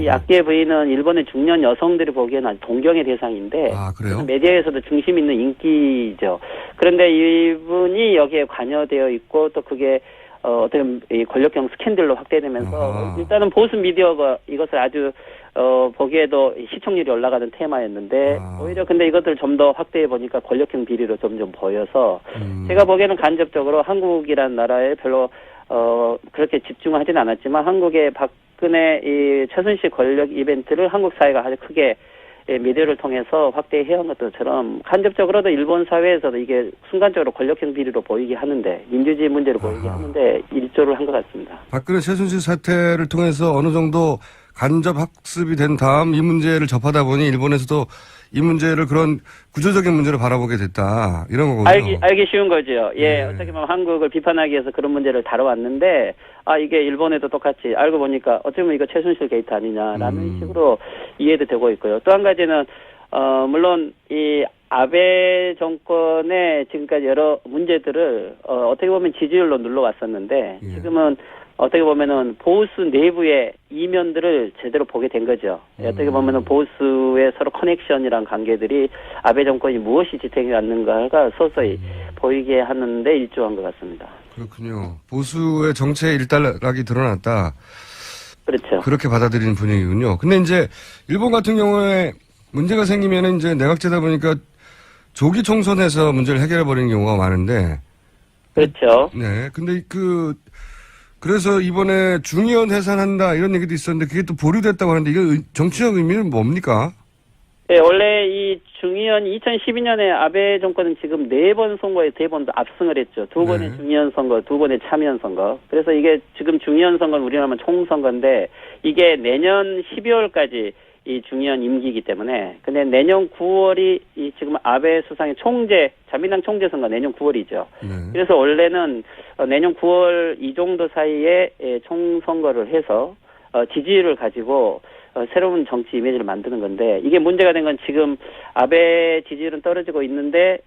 S6: 이 아키에 부인은 일본의 중년 여성들이 보기에는 아주 동경의 대상인데,
S1: 그래요?
S6: 메디아에서도 중심 있는 인기죠. 그런데 이분이 여기에 관여되어 있고 또 그게 어떻게 권력형 스캔들로 확대되면서 일단은 보수 미디어가 이것을 아주 보기에도 시청률이 올라가는 테마였는데 오히려 근데 이것들 좀 더 확대해 보니까 권력형 비리로 점점 보여서 제가 보기에는 간접적으로 한국이란 나라에 별로 그렇게 집중하진 않았지만 한국의 박근혜 이 최순실 권력 이벤트를 한국 사회가 아주 크게 미디어를 통해서 확대해온 것처럼 간접적으로도 일본 사회에서도 이게 순간적으로 권력형 비리로 보이게 하는데 민주주의 문제로 보이게 하는데 일조를 한 것 같습니다.
S1: 박근혜 최순실 사태를 통해서 어느 정도 간접 학습이 된 다음 이 문제를 접하다 보니 일본에서도 이 문제를 그런 구조적인 문제로 바라보게 됐다. 이런 거거든요.
S6: 알기 쉬운 거죠. 예,
S1: 네.
S6: 어떻게 보면 한국을 비판하기 위해서 그런 문제를 다뤄왔는데, 이게 일본에도 똑같이 알고 보니까 어떻게 보면 이거 최순실 게이트 아니냐라는 식으로 이해도 되고 있고요. 또 한 가지는, 물론 이 아베 정권의 지금까지 여러 문제들을, 어떻게 보면 지지율로 눌러왔었는데,
S1: 예.
S6: 지금은 어떻게 보면은 보수 내부의 이면들을 제대로 보게 된 거죠. 어떻게 보면은 보수의 서로 커넥션이란 관계들이 아베 정권이 무엇이 지탱해 왔는가가 서서히 보이게 하는데 일조한 것 같습니다.
S1: 그렇군요. 보수의 정체의 일단락이 드러났다.
S6: 그렇죠.
S1: 그렇게 받아들이는 분위기군요. 근데 이제 일본 같은 경우에 문제가 생기면은 이제 내각제다 보니까 조기 총선에서 문제를 해결해 버리는 경우가 많은데.
S6: 그렇죠.
S1: 네. 근데 그래서 이번에 중의원 해산한다 이런 얘기도 있었는데 그게 또 보류됐다고 하는데 이게 정치적 의미는 뭡니까?
S6: 네, 원래 이 중의원 2012년에 아베 정권은 지금 4번 선거에 3번도 압승을 했죠. 2번의
S1: 네.
S6: 중의원 선거, 2번의 참의원 선거. 그래서 이게 지금 중의원 선거는 우리나라면 총선거인데 이게 내년 12월까지 이 중의원 임기이기 때문에 근데 내년 9월이 이 지금 아베 수상의 자민당 총재 선거 내년 9월이죠.
S1: 네.
S6: 그래서 원래는 내년 9월 이 정도 사이에 총선거를 해서 지지율을 가지고 새로운 정치 이미지를 만드는 건데 이게 문제가 된 건 지금 아베 지지율은 떨어지고 있는데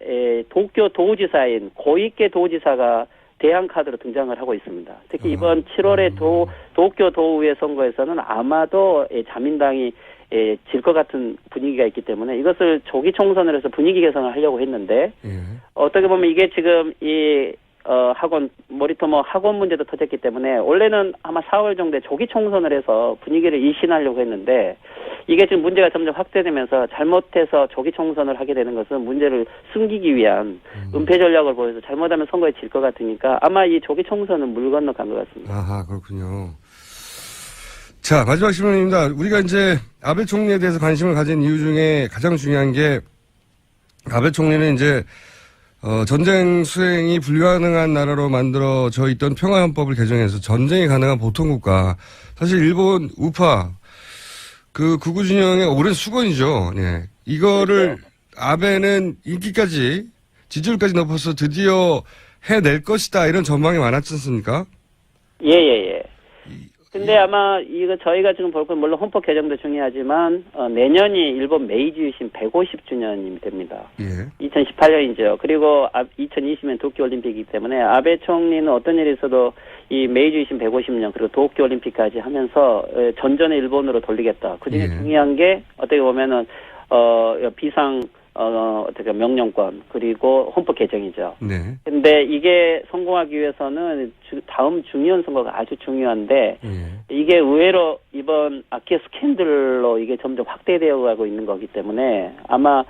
S6: 도쿄 도지사인 고이케 도지사가 대항 카드로 등장을 하고 있습니다. 특히 이번 7월에 도쿄 도의회 선거에서는 아마도 자민당이 질 것 같은 분위기가 있기 때문에 이것을 조기 총선을 해서 분위기 개선을 하려고 했는데
S1: 예.
S6: 어떻게 보면 이게 지금 학원 문제도 터졌기 때문에 원래는 아마 4월 정도에 조기 총선을 해서 분위기를 일신하려고 했는데 이게 지금 문제가 점점 확대되면서 잘못해서 조기 총선을 하게 되는 것은 문제를 숨기기 위한 은폐 전략을 보여서 잘못하면 선거에 질 것 같으니까 아마 이 조기 총선은 물 건너간 것 같습니다.
S1: 아하, 그렇군요. 자, 마지막 질문입니다. 우리가 이제 아베 총리에 대해서 관심을 가진 이유 중에 가장 중요한 게 아베 총리는 이제 전쟁 수행이 불가능한 나라로 만들어져 있던 평화헌법을 개정해서 전쟁이 가능한 보통국가. 사실 일본 우파 그 극우 진영의 오랜 수건이죠. 예. 이거를
S6: 그렇죠.
S1: 아베는 인기까지 지지율까지 높아서 드디어 해낼 것이다 이런 전망이 많았지 않습니까?
S6: 예. 근데 아마 이거 저희가 지금 볼 건 물론 헌법 개정도 중요하지만 내년이 일본 메이지 유신 150주년이 됩니다.
S1: 예.
S6: 2018년이죠. 그리고 2020년 도쿄올림픽이기 때문에 아베 총리는 어떤 일이 있어도 이 메이지 유신 150년 그리고 도쿄올림픽까지 하면서 전전의 일본으로 돌리겠다. 그중에
S1: 예.
S6: 중요한 게 어떻게 보면은 비상 어떻게 명령권 그리고 헌법 개정이죠.
S1: 네.
S6: 근데 이게 성공하기 위해서는 다음 중의원 선거가 아주 중요한데
S1: 예.
S6: 이게 의외로 이번 아키에 스캔들로 이게 점점 확대되어 가고 있는 거기 때문에 아마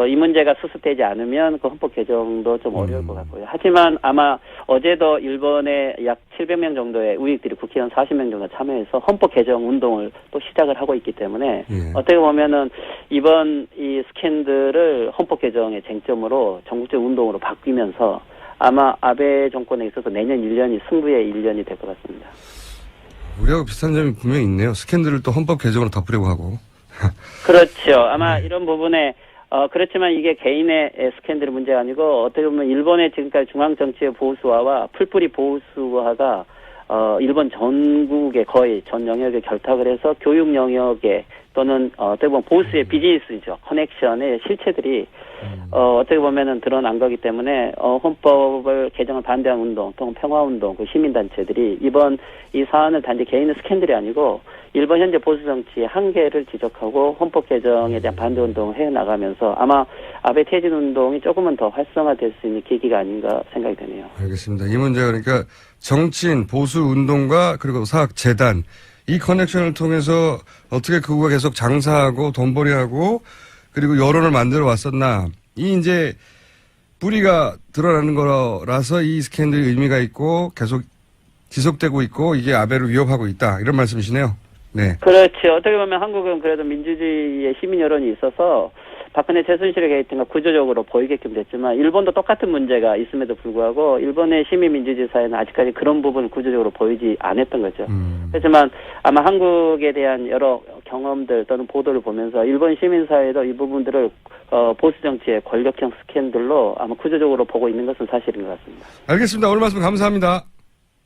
S6: 이 문제가 수습되지 않으면 그 헌법 개정도 좀 어려울 것 같고요. 하지만 아마 어제도 일본의 약 700명 정도의 우익들이 국회의원 40명 정도 참여해서 헌법 개정 운동을 또 시작을 하고 있기 때문에
S1: 예.
S6: 어떻게 보면은 이번 이 스캔들을 헌법 개정의 쟁점으로 전국적 운동으로 바뀌면서 아마 아베 정권에 있어서 내년 1년이 승부의 1년이 될 것 같습니다.
S1: 우리하고 비슷한 점이 분명히 있네요. 스캔들을 또 헌법 개정으로 덮으려고 하고.
S6: 그렇죠. 아마 이런 부분에 그렇지만 이게 개인의 스캔들의 문제가 아니고 어떻게 보면 일본의 지금까지 중앙 정치의 보수화와 풀뿌리 보수화가 일본 전국의 거의 전 영역에 결탁을 해서 교육 영역에 또는 어떻게 보면 보수의 비즈니스죠. 커넥션의 실체들이 어떻게 보면은 드러난 거기 때문에 헌법을 개정을 반대하는 운동, 또는 평화운동, 그 시민단체들이 이번 이 사안을 단지 개인의 스캔들이 아니고 일본 현재 보수 정치의 한계를 지적하고 헌법 개정에 대한 반대 운동을 해 나가면서 아마 아베 퇴진 운동이 조금은 더 활성화될 수 있는 계기가 아닌가 생각이 되네요.
S1: 알겠습니다. 이 문제가 그러니까 정치인, 보수 운동가 그리고 사학 재단 이 커넥션을 통해서 어떻게 그거가 계속 장사하고 돈벌이하고 그리고 여론을 만들어 왔었나 이 이제 뿌리가 드러나는 거라서 이 스캔들이 의미가 있고 계속 지속되고 있고 이게 아베를 위협하고 있다 이런 말씀이시네요. 네.
S6: 그렇지. 어떻게 보면 한국은 그래도 민주주의의 시민 여론이 있어서 박근혜 최순실의 게이트가 구조적으로 보이게끔 됐지만 일본도 똑같은 문제가 있음에도 불구하고 일본의 시민 민주주의 사회는 아직까지 그런 부분을 구조적으로 보이지 않았던 거죠. 하지만 아마 한국에 대한 여러 경험들 또는 보도를 보면서 일본 시민 사회도 이 부분들을 보수 정치의 권력형 스캔들로 아마 구조적으로 보고 있는 것은 사실인 것 같습니다.
S1: 알겠습니다. 오늘 말씀 감사합니다.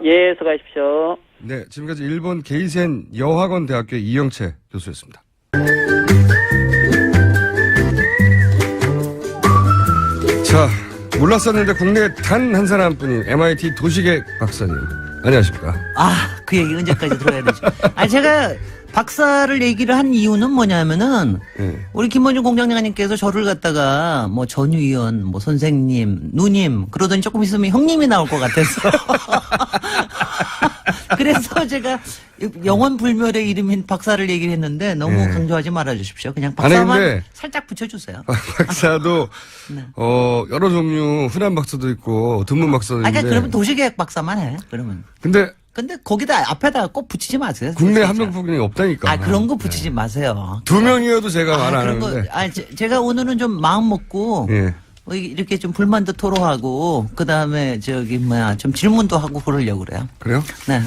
S6: 예, 수고하십시오.
S1: 네, 지금까지 일본 게이센 여학원 대학교 이영채 교수였습니다. 자, 몰랐었는데 국내 단 한 사람뿐인 MIT 도시계획 박사님, 안녕하십니까?
S7: 그 얘기 언제까지 들어야 되죠? 제가 박사를 얘기를 한 이유는 뭐냐면은 우리 김원중 공장장님께서 저를 갖다가 뭐 전 의원, 뭐 선생님, 누님 그러더니 조금 있으면 형님이 나올 것 같아서 그래서 제가 영원 불멸의 이름인 박사를 얘기를 했는데 너무 강조하지 말아 주십시오. 그냥 박사만 살짝 붙여주세요.
S1: 박사도
S7: 네.
S1: 여러 종류 흔한 박사도 있고 드문 박사도 있는데.
S7: 그러니까 그러면 도시계획 박사만 해. 그러면.
S1: 근데
S7: 거기다 앞에다 꼭 붙이지 마세요.
S1: 국내 한명폭력이 없다니까.
S7: 그런 거 붙이지 마세요.
S1: 2명이어도 제가 말 안
S7: 그런
S1: 하는데.
S7: 제가 오늘은 좀 마음 먹고 이렇게 좀 불만도 토로하고 그다음에 좀 질문도 하고 그러려고 그래요.
S1: 그래요?
S7: 네.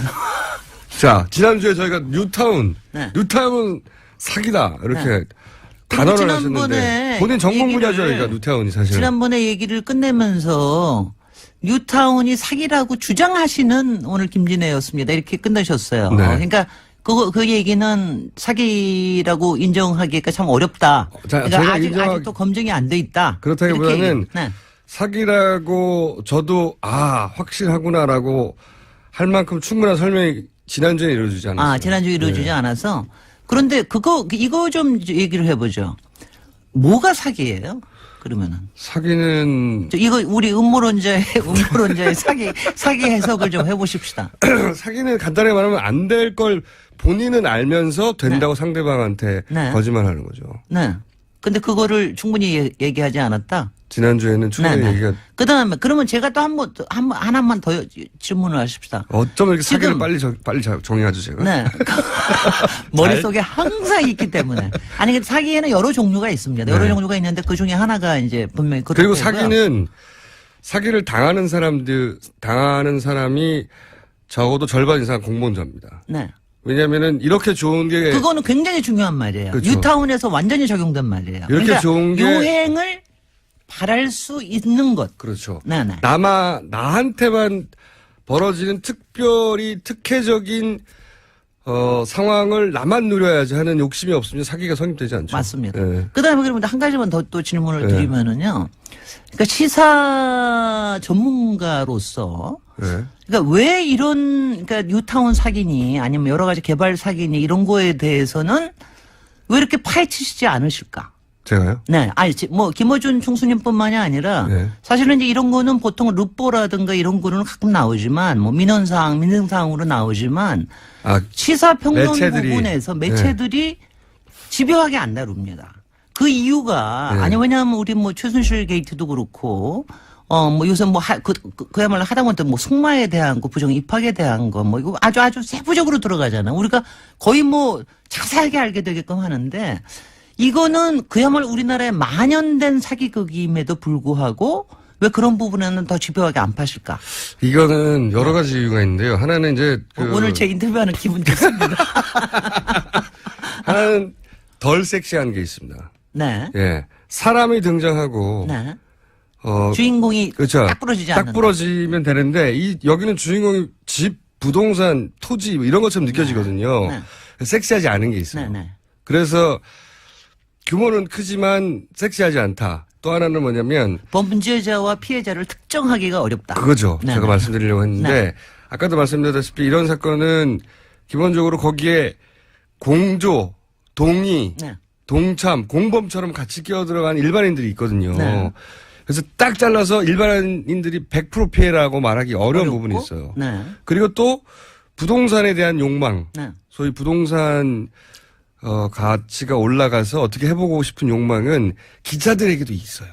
S1: 자, 지난주에 저희가 뉴타운 사기다 이렇게 단어를 하셨는데 본인 전공 분야죠, 그러니까 뉴타운이 사실.
S7: 지난번에 얘기를 끝내면서 뉴타운이 사기라고 주장하시는 오늘 김진애였습니다. 이렇게 끝내셨어요.
S1: 네.
S7: 그러니까 그 얘기는 사기라고 인정하기가 참 어렵다. 그러니까 아직도 검증이 안 돼 있다.
S1: 그렇다기보다는 사기라고 저도 확실하구나라고 할 만큼 충분한 설명이 지난주에 이루어지지 않았어요.
S7: 지난주에 이루어지지 않아서. 그런데 이거 좀 얘기를 해보죠. 뭐가 사기예요? 그러면은.
S1: 사기는.
S7: 이거 우리 음모론자의 사기 해석을 좀 해보십시다.
S1: 사기는 간단하게 말하면 안 될 걸 본인은 알면서 된다고 상대방한테 거짓말하는 거죠.
S7: 네. 근데 그거를 충분히 얘기하지 않았다.
S1: 지난주에는 충분히 얘기가.
S7: 그다음에 그러면 제가 또 하나만 더 질문을 하십시다.
S1: 어쩜 이렇게 사기를 빨리 정의하죠, 제가?
S7: 네. 머릿속에 항상 있기 때문에. 근데 사기에는 여러 종류가 있습니다. 여러 종류가 있는데 그 중에 하나가 이제 분명히
S1: 그리고 사기를 당하는 사람이 적어도 절반 이상 공범자입니다.
S7: 네.
S1: 왜냐면은 이렇게 좋은 게.
S7: 그거는 굉장히 중요한 말이에요. 그렇죠. 뉴타운에서 완전히 적용된 말이에요.
S1: 이렇게
S7: 그러니까
S1: 좋은 게.
S7: 유행을 바랄 수 있는 것.
S1: 그렇죠.
S7: 네네.
S1: 나한테만 벌어지는 특별히 특혜적인 상황을 나만 누려야지 하는 욕심이 없으면 사기가 성립되지 않죠.
S7: 맞습니다. 네. 그다음에 그러면 한 가지만 더 또 질문을 드리면은요. 그러니까 시사 전문가로서 그러니까 왜 그러니까 뉴타운 사기니 아니면 여러 가지 개발 사기니 이런 거에 대해서는 왜 이렇게 파헤치시지 않으실까?
S1: 제가요?
S7: 네. 김어준 총수님뿐만이 아니라 사실은 이제 이런 거는 보통 르뽀라든가 이런 거는 가끔 나오지만 민생사항으로 나오지만 시사평론 부분에서 매체들이 집요하게 안 다룹니다. 그 이유가 왜냐하면 우리 최순실 게이트도 그렇고 요새 그야말로 하다못해 승마에 대한 거, 부정 입학에 대한 거, 이거 아주 세부적으로 들어가잖아. 우리가 거의 자세하게 알게 되게끔 하는데 이거는 그야말로 우리나라에 만연된 사기극임에도 불구하고 왜 그런 부분에는 더 집요하게 안 파실까?
S1: 이거는 여러 가지 이유가 있는데요. 하나는 이제
S7: 오늘 제 인터뷰하는 기분 좋습니다.
S1: 하나는 덜 섹시한 게 있습니다.
S7: 네.
S1: 사람이 등장하고
S7: 주인공이
S1: 그렇죠.
S7: 딱 부러지지 않는다.
S1: 딱 부러지면 되는데 여기는 주인공이 집, 부동산, 토지 이런 것처럼 느껴지거든요. 섹시하지 않은 게 있어요. 그래서 규모는 크지만 섹시하지 않다. 또 하나는 뭐냐면
S7: 범죄자와 피해자를 특정하기가 어렵다.
S1: 그거죠. 제가 말씀드리려고 했는데 아까도 말씀드렸다시피 이런 사건은 기본적으로 거기에 공조, 동의, 동참, 공범처럼 같이 끼어들어간 일반인들이 있거든요. 그래서 딱 잘라서 일반인들이 100% 피해라고 말하기 어려운 부분이 있어요. 그리고 또 부동산에 대한 욕망, 소위 부동산 가치가 올라가서 어떻게 해보고 싶은 욕망은 기자들에게도 있어요.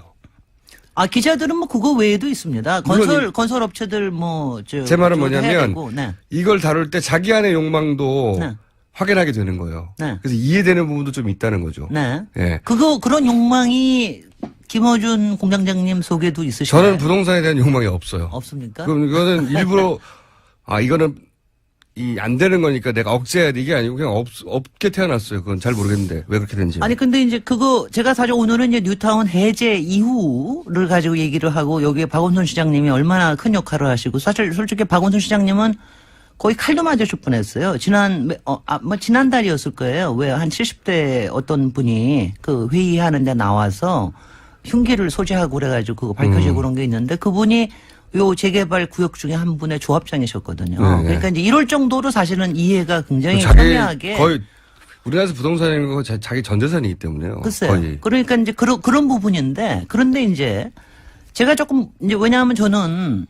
S7: 기자들은 그거 외에도 있습니다. 건설업체들
S1: 제 말은 뭐냐면 이걸 다룰 때 자기 안의 욕망도 확인하게 되는 거예요.
S7: 네.
S1: 그래서 이해되는 부분도 좀 있다는 거죠.
S7: 네.
S1: 예.
S7: 그런 욕망이 김어준 공장장님 속에도 있으신가요?
S1: 저는 부동산에 대한 욕망이 없어요.
S7: 없습니까?
S1: 그럼 이거는 일부러 이거는 안 되는 거니까 내가 억제해야 돼 이게 아니고 그냥 없게 태어났어요. 그건 잘 모르겠는데 왜 그렇게 된지.
S7: 아니 근데 이제 제가 사실 오늘은 이제 뉴타운 해제 이후를 가지고 얘기를 하고 여기에 박원순 시장님이 얼마나 큰 역할을 하시고 사실 솔직히 박원순 시장님은 거의 칼도 맞으실 뻔했어요. 지난달이었을 거예요. 왜 한 70대 어떤 분이 그 회의하는데 나와서 흉기를 소지하고 그래가지고 그거 밝혀지고 그런 게 있는데 그분이 요 재개발 구역 중에 한 분의 조합장이셨거든요.
S1: 네.
S7: 그러니까 이제 이럴 정도로 사실은 이해가 굉장히 첨예하게
S1: 거의 우리나라에서 부동산인 거 자기 전 재산이기 때문에요.
S7: 글쎄요.
S1: 거의.
S7: 그러니까 이제 그런 부분인데 그런데 이제 제가 조금 이제 왜냐하면 저는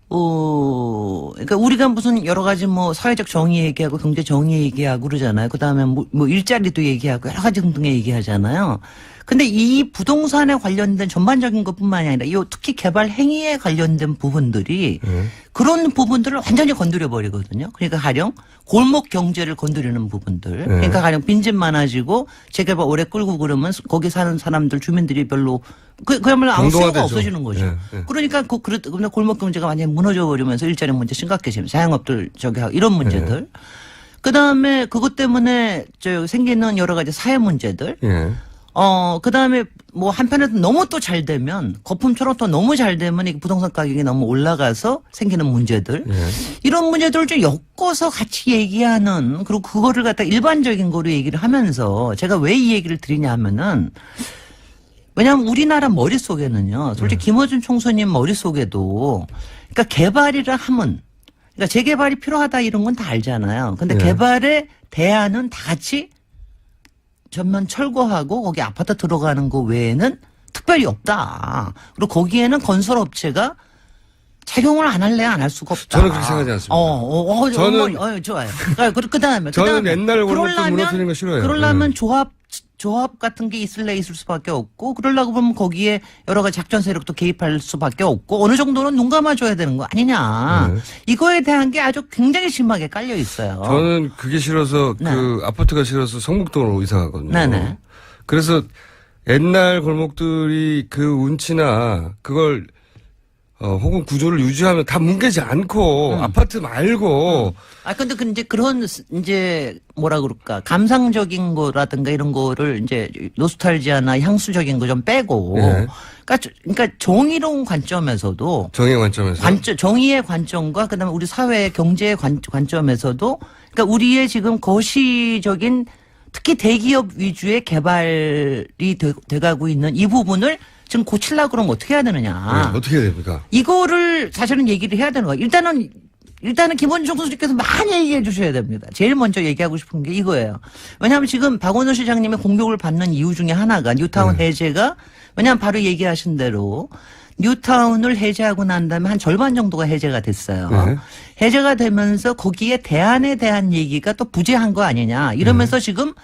S7: 그러니까 우리가 무슨 여러 가지 뭐 사회적 정의 얘기하고 경제 정의 얘기하고 그러잖아요. 그 다음에 뭐 일자리도 얘기하고 여러 가지 등등 얘기하잖아요. 근데 이 부동산에 관련된 전반적인 것뿐만이 아니라 이 특히 개발 행위에 관련된 부분들이 그런 부분들을 완전히 건드려 버리거든요. 그러니까 가령 골목 경제를 건드리는 부분들. 그러니까 가령 빈집 많아지고 재개발 오래 끌고 그러면 거기 사는 사람들 주민들이 별로 그야말로 아무 수요가 없어지는 거죠. 그러니까 그러면 골목 경제가 완전히 무너져 버리면서 일자리 문제 심각해지면 자영업들 하고 이런 문제들. 그다음에 그것 때문에 생기는 여러 가지 사회 문제들. 그 다음에 뭐 한편에서 너무 또 잘 되면 거품처럼 또 너무 잘 되면 이 부동산 가격이 너무 올라가서 생기는 문제들. 이런 문제들을 좀 엮어서 같이 얘기하는 그리고 그거를 갖다 일반적인 거로 얘기를 하면서 제가 왜 이 얘기를 드리냐 하면은 왜냐하면 우리나라 머릿속에는요. 솔직히 김어준 총수님 머릿속에도 그러니까 개발이라 하면 그러니까 재개발이 필요하다 이런 건 다 알잖아요. 근데 개발의 대안은 다 같이 전면 철거하고 거기 아파트 들어가는 거 외에는 특별히 없다. 그리고 거기에는 건설업체가 착용을 안 할래 안 할 수가 없다.
S1: 저는 그렇게 생각하지 않습니다.
S7: 저는 좋아요. 그다음에
S1: 저는 옛날 골목도 무너뜨리는 거 싫어요.
S7: 그러려면 조합 같은 게 있을 수밖에 없고 그러려고 보면 거기에 여러 가지 작전 세력도 개입할 수밖에 없고 어느 정도는 눈 감아줘야 되는 거 아니냐. 이거에 대한 게 아주 굉장히 심하게 깔려 있어요.
S1: 저는 그게 싫어서 그 아파트가 싫어서 성북동으로 이사 가거든요.
S7: 네네.
S1: 그래서 옛날 골목들이 그 운치나 그걸 혹은 구조를 유지하면 다 뭉개지 않고 아파트 말고.
S7: 근데 이제 그런 이제 뭐라 그럴까 감상적인 거라든가 이런 거를 이제 노스탈지아나 향수적인 거 좀 빼고. 그러니까 정의로운 관점에서도.
S1: 정의의 관점에서.
S7: 정의의 관점과 그다음에 우리 사회의 경제의 관점에서도. 그러니까 우리의 지금 거시적인 특히 대기업 위주의 개발이 돼가고 있는 이 부분을 지금 고치려고 그러면 어떻게 해야 되느냐.
S1: 어떻게 해야 됩니까? 이거를
S7: 사실은 얘기를 해야 되는 거예요. 일단은 김원중 교수님께서 많이 얘기해 주셔야 됩니다. 제일 먼저 얘기하고 싶은 게 이거예요. 왜냐하면 지금 박원순 시장님의 공격을 받는 이유 중에 하나가 뉴타운 해제가 왜냐하면 바로 얘기하신 대로 뉴타운을 해제하고 난 다음에 한 절반 정도가 해제가 됐어요. 해제가 되면서 거기에 대안에 대한 얘기가 또 부재한 거 아니냐. 이러면서 지금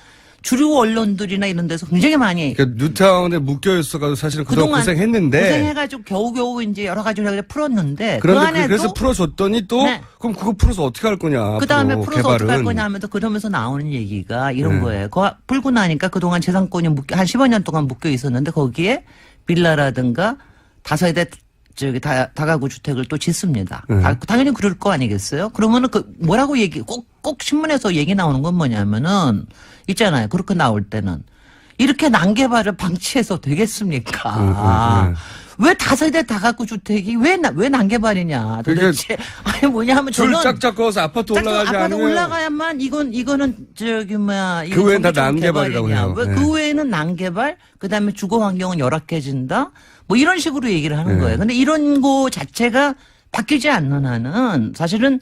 S7: 주류 언론들이나 이런 데서 굉장히 많이.
S1: 그러니까 뉴타운에 묶여 있어가지고 사실은 그동안 고생했는데.
S7: 고생해가지고 겨우겨우 이제 여러 가지를 풀었는데.
S1: 그런데 그래서 풀어줬더니 또 그럼 그거 풀어서 어떻게 할 거냐.
S7: 그 다음에 풀어서 어떻게 할 거냐 하면서 그러면서 나오는 얘기가 이런 거예요. 풀고 나니까 그동안 재산권이 한 15년 동안 묶여 있었는데 거기에 빌라라든가 다세대 다가구 주택을 또 짓습니다. 당연히 그럴 거 아니겠어요? 그러면은 뭐라고 꼭 신문에서 얘기 나오는 건 뭐냐면은 있잖아요. 그렇게 나올 때는 이렇게 난개발을 방치해서 되겠습니까? 왜 다세대 다가구 주택이 왜 난개발이냐 도대체. 아니 뭐냐면
S1: 줄 짝짝 그어서 아파트 올라가지 않으면.
S7: 아파트 올라가야만 이거는
S1: 그 외엔 다 난개발이라고 해요.
S7: 그 외에는 난개발 그다음에 주거 환경은 열악해진다. 뭐 이런 식으로 얘기를 하는 거예요. 근데 이런 거 자체가 바뀌지 않는 한은 사실은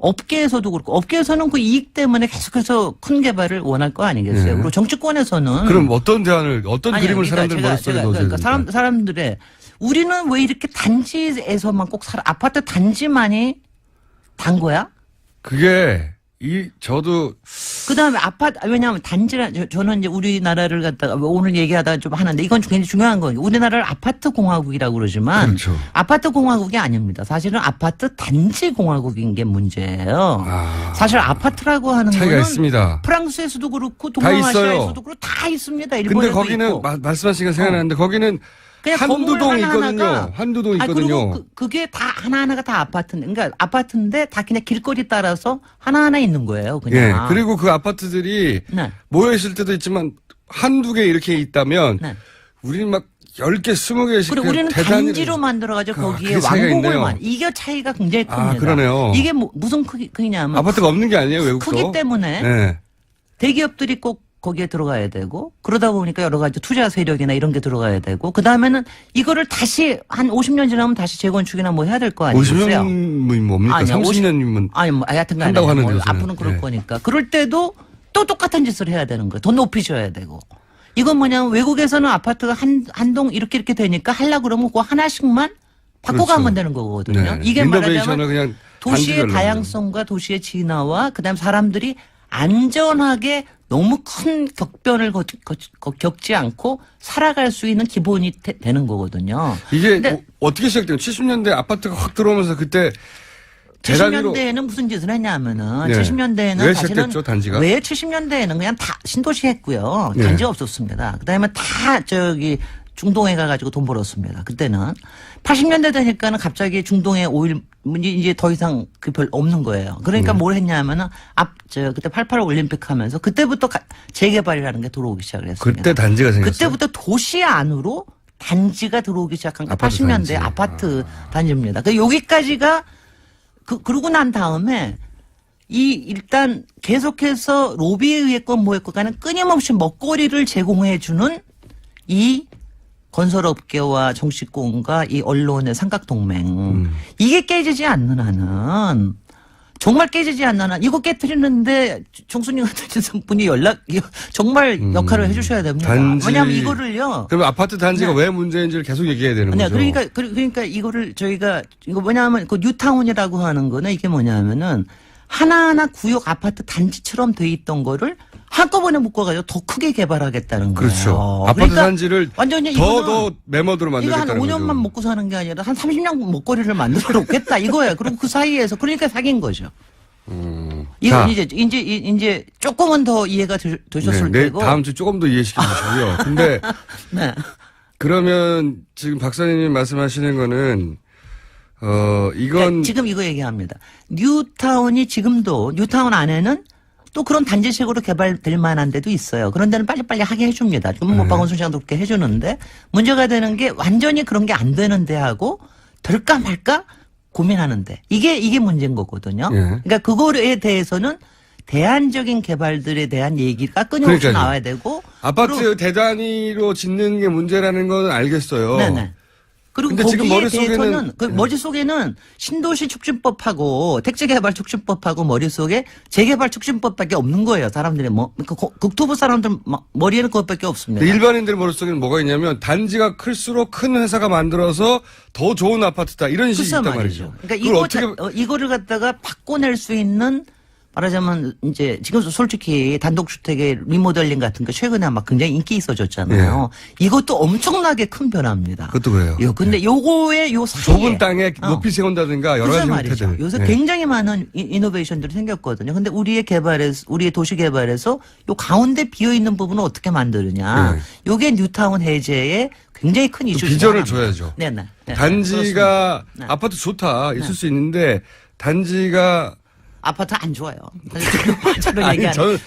S7: 업계에서도 그렇고 업계에서는 그 이익 때문에 계속해서 큰 개발을 원할 거 아니겠어요. 그리고 정치권에서는 그럼
S1: 어떤 그림을 사람들 머릿속에 넣어줘야 됩니까?
S7: 사람들의 우리는 왜 이렇게 단지에서만 꼭 아파트 단지만이 단 거야?
S1: 그게 저도
S7: 그다음에 아파트 왜냐하면 단지라 저는 이제 우리나라를 갖다가 오늘 얘기하다가 좀 하는데 이건 굉장히 중요한 거예요. 우리나라를 아파트 공화국이라고 그러지만
S1: 그렇죠.
S7: 아파트 공화국이 아닙니다. 사실은 아파트 단지 공화국인 게 문제예요. 사실 아파트라고 하는
S1: 차이가
S7: 거는
S1: 있습니다.
S7: 프랑스에서도 그렇고 동남아시아에서도 그렇고 다 있습니다.
S1: 근데
S7: 일본에도
S1: 거기는
S7: 있고.
S1: 말씀하신 거 생각나는데 거기는
S7: 그냥
S1: 한두
S7: 건물
S1: 동
S7: 하나하나가
S1: 있거든요. 한두 동 있거든요.
S7: 그리고 그게 다 하나하나가 다 아파트인데, 그러니까 아파트인데 다 그냥 길거리 따라서 하나하나 있는 거예요. 그냥.
S1: 예. 그리고 그 아파트들이
S7: 네.
S1: 모여 있을 때도 있지만 한두 개 이렇게 있다면
S7: 네.
S1: 우리는 막 10개, 20개씩
S7: 그리고 우리는 단지로 만들어가지고 거기에
S1: 그게 차이가
S7: 왕복을
S1: 있네요.
S7: 이게 차이가 굉장히 큽니다.
S1: 그러네요.
S7: 이게 무슨 크기냐면
S1: 아파트가 없는 게 아니에요, 외국도.
S7: 크기 때문에
S1: 네.
S7: 대기업들이 꼭 거기에 들어가야 되고 그러다 보니까 여러 가지 투자 세력이나 이런 게 들어가야 되고 그다음에는 이거를 다시 한 50년 지나면 다시 재건축이나 뭐 해야 될 거 아니겠어요?
S1: 50년이면 뭡니까?
S7: 아니요,
S1: 30년이면
S7: 아니 뭐 하여튼 간에
S1: 한다고 하는
S7: 뭐
S1: 요새는.
S7: 앞으로는 그럴
S1: 네.
S7: 거니까 그럴 때도 또 똑같은 짓을 해야 되는 거예요. 더 높이셔야 되고. 이건 뭐냐면 외국에서는 아파트가 한 동 이렇게 되니까 하려고 그러면 그거 하나씩만 바꿔가면
S1: 그렇죠.
S7: 되는 거거든요.
S1: 네.
S7: 이게
S1: 리노베이션을
S7: 말하자면
S1: 그냥
S7: 도시의
S1: 단지별로
S7: 다양성과 도시의 진화와 그다음 사람들이 안전하게 너무 큰 격변을 겪지 않고 살아갈 수 있는 기본이 되는 거거든요.
S1: 이게
S7: 근데
S1: 어떻게 시작돼요? 70년대 아파트가 확 들어오면서 그때 대단위로
S7: 70년대에는 무슨 짓을 했냐면은
S1: 네.
S7: 70년대에는
S1: 왜
S7: 사실은
S1: 시작됐죠, 단지가?
S7: 왜 70년대에는 그냥 다 신도시 했고요.
S1: 네.
S7: 단지가 없었습니다. 그다음에 다 중동에 가가지고 돈 벌었습니다. 그때는 80년대 되니까는 갑자기 중동에 오일 이제 더 이상 그 별 없는 거예요. 그러니까 뭘 했냐면은 그때 88 올림픽 하면서 그때부터 재개발이라는 게 들어오기 시작을 했습니다.
S1: 그때 단지가 생겼어요.
S7: 그때부터 도시 안으로 단지가 들어오기 시작한 게
S1: 아파트
S7: 80년대
S1: 단지.
S7: 아파트 단지입니다. 그 여기까지가 그러고 난 다음에 일단 계속해서 로비에 의했건 뭐했건 간에 끊임없이 먹거리를 제공해 주는 이 건설업계와 정치권과 이 언론의 삼각동맹. 이게 깨지지 않는 한은 정말 깨지지 않는 한 이거 깨트리는데 총수님 같은 분이 정말 역할을 해 주셔야 됩니다. 왜냐하면 이거를요.
S1: 그럼 아파트 단지가
S7: 네.
S1: 왜 문제인지를 계속 얘기해야 되는
S7: 네,
S1: 거죠.
S7: 그러니까 이거를 저희가 이거 뭐냐면 그 뉴타운이라고 하는 거는 이게 뭐냐면은 하나하나 구역 아파트 단지처럼 돼 있던 거를 한꺼번에 묶어가지고 더 크게 개발하겠다는 거예요.
S1: 그렇죠. 아파트
S7: 그러니까
S1: 단지를
S7: 완전히
S1: 더 매머드로
S7: 이거 한
S1: 만들겠다는
S7: 5년만
S1: 거죠.
S7: 먹고 사는 게 아니라 한 30년 먹거리를 만들어 놓겠다 이거예요. 그리고 그 사이에서 그러니까 사귄 거죠. 이건 이제 조금은 더 이해가 되셨을
S1: 네,
S7: 테고.
S1: 다음 주 조금 더 이해시켜 주시고요. 근데
S7: 네.
S1: 그러면 지금 박사님이 말씀하시는 거는 이건
S7: 그러니까 지금 이거 얘기합니다. 뉴타운이 지금도 뉴타운 안에는 또 그런 단지식으로 개발될 만한 데도 있어요. 그런 데는 빨리빨리 하게 해줍니다. 지금 뭐 박원순 시장도 그렇게 해주는데 문제가 되는 게 완전히 그런 게 안 되는 데하고 될까 말까 고민하는데 이게 문제인 거거든요.
S1: 예.
S7: 그러니까 그거에 대해서는 대안적인 개발들에 대한 얘기가 끊임없이
S1: 그러니까요.
S7: 나와야 되고
S1: 아파트 대단위로 짓는 게 문제라는 건 알겠어요.
S7: 네네. 그리고
S1: 근데
S7: 거기에
S1: 지금 머릿속에는
S7: 대해서는 그 머릿속에는 신도시 促진법하고 택지개발 촉진법하고 머릿속에 재개발 촉진법밖에 없는 거예요. 사람들이 국토부 사람들 머리에는 그것밖에 없습니다.
S1: 일반인들 머릿속에는 뭐가 있냐면 단지가 클수록 큰 회사가 만들어서 더 좋은 아파트다 이런 식이
S7: 글쎄
S1: 있단
S7: 말이죠.
S1: 말이죠.
S7: 그러니까 이거를 갖다가 바꿔낼 수 있는 말하자면 이제 지금 솔직히 단독주택의 리모델링 같은 거 최근에 막 굉장히 인기 있어졌잖아요. 이것도 엄청나게 큰 변화입니다.
S1: 그것도 그래요.
S7: 근데 요거의 요 사이에
S1: 좁은 땅에 높이 세운다든가 여러 가지
S7: 말이죠.
S1: 형태들.
S7: 요새
S1: 네.
S7: 굉장히 많은 이노베이션들이 생겼거든요. 근데 우리의 도시 개발에서 요 가운데 비어 있는 부분을 어떻게 만드느냐.
S1: 네.
S7: 요게 뉴타운 해제의 굉장히 큰 이슈.
S1: 비전을 줘야죠.
S7: 네네.
S1: 단지가
S7: 네.
S1: 아파트 좋다 있을 수 있는데 단지가
S7: 아파트 안 좋아요. 저는
S1: 아니,
S7: 얘기하는.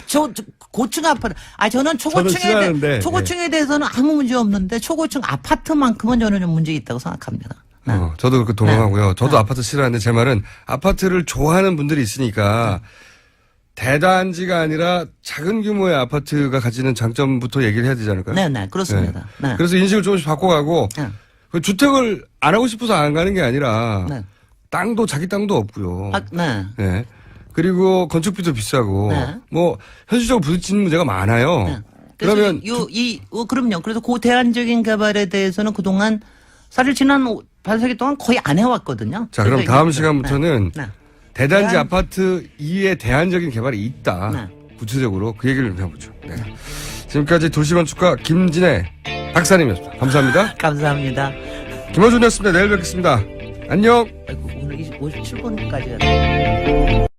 S7: 고층 아파트. 저는 초고층에 대해서는 아무 문제 없는데 초고층 아파트만큼은 저는 좀 문제 있다고 생각합니다. 네.
S1: 저도 그렇게 동감하고요.
S7: 네.
S1: 저도 아파트 싫어하는데 제 말은 아파트를 좋아하는 분들이 있으니까 대단지가 아니라 작은 규모의 아파트가 가지는 장점부터 얘기를 해야 되지 않을까요?
S7: 네네 그렇습니다.
S1: 네.
S7: 네.
S1: 그래서 인식을 조금씩 바꿔가고
S7: 네.
S1: 그 주택을 안 하고 싶어서 안 가는 게 아니라
S7: 네.
S1: 자기 땅도 없고요.
S7: 네.
S1: 네. 그리고 건축비도 비싸고
S7: 네.
S1: 뭐 현실적으로 부딪히는 문제가 많아요.
S7: 네.
S1: 그러면
S7: 그럼요. 그래서 그 대안적인 개발에 대해서는 그동안 사실 지난 반세기 동안 거의 안 해왔거든요.
S1: 자, 그럼 다음 시간부터는
S7: 네.
S1: 대단지 아파트 이외에 대안적인 개발이 있다.
S7: 네.
S1: 구체적으로 그 얘기를 좀 해보죠. 네. 지금까지 도시건축가 김진애 박사님이었습니다. 감사합니다.
S7: 감사합니다.
S1: 김어준이었습니다. 내일 뵙겠습니다. 안녕.
S7: 아이고, 오늘 57분까지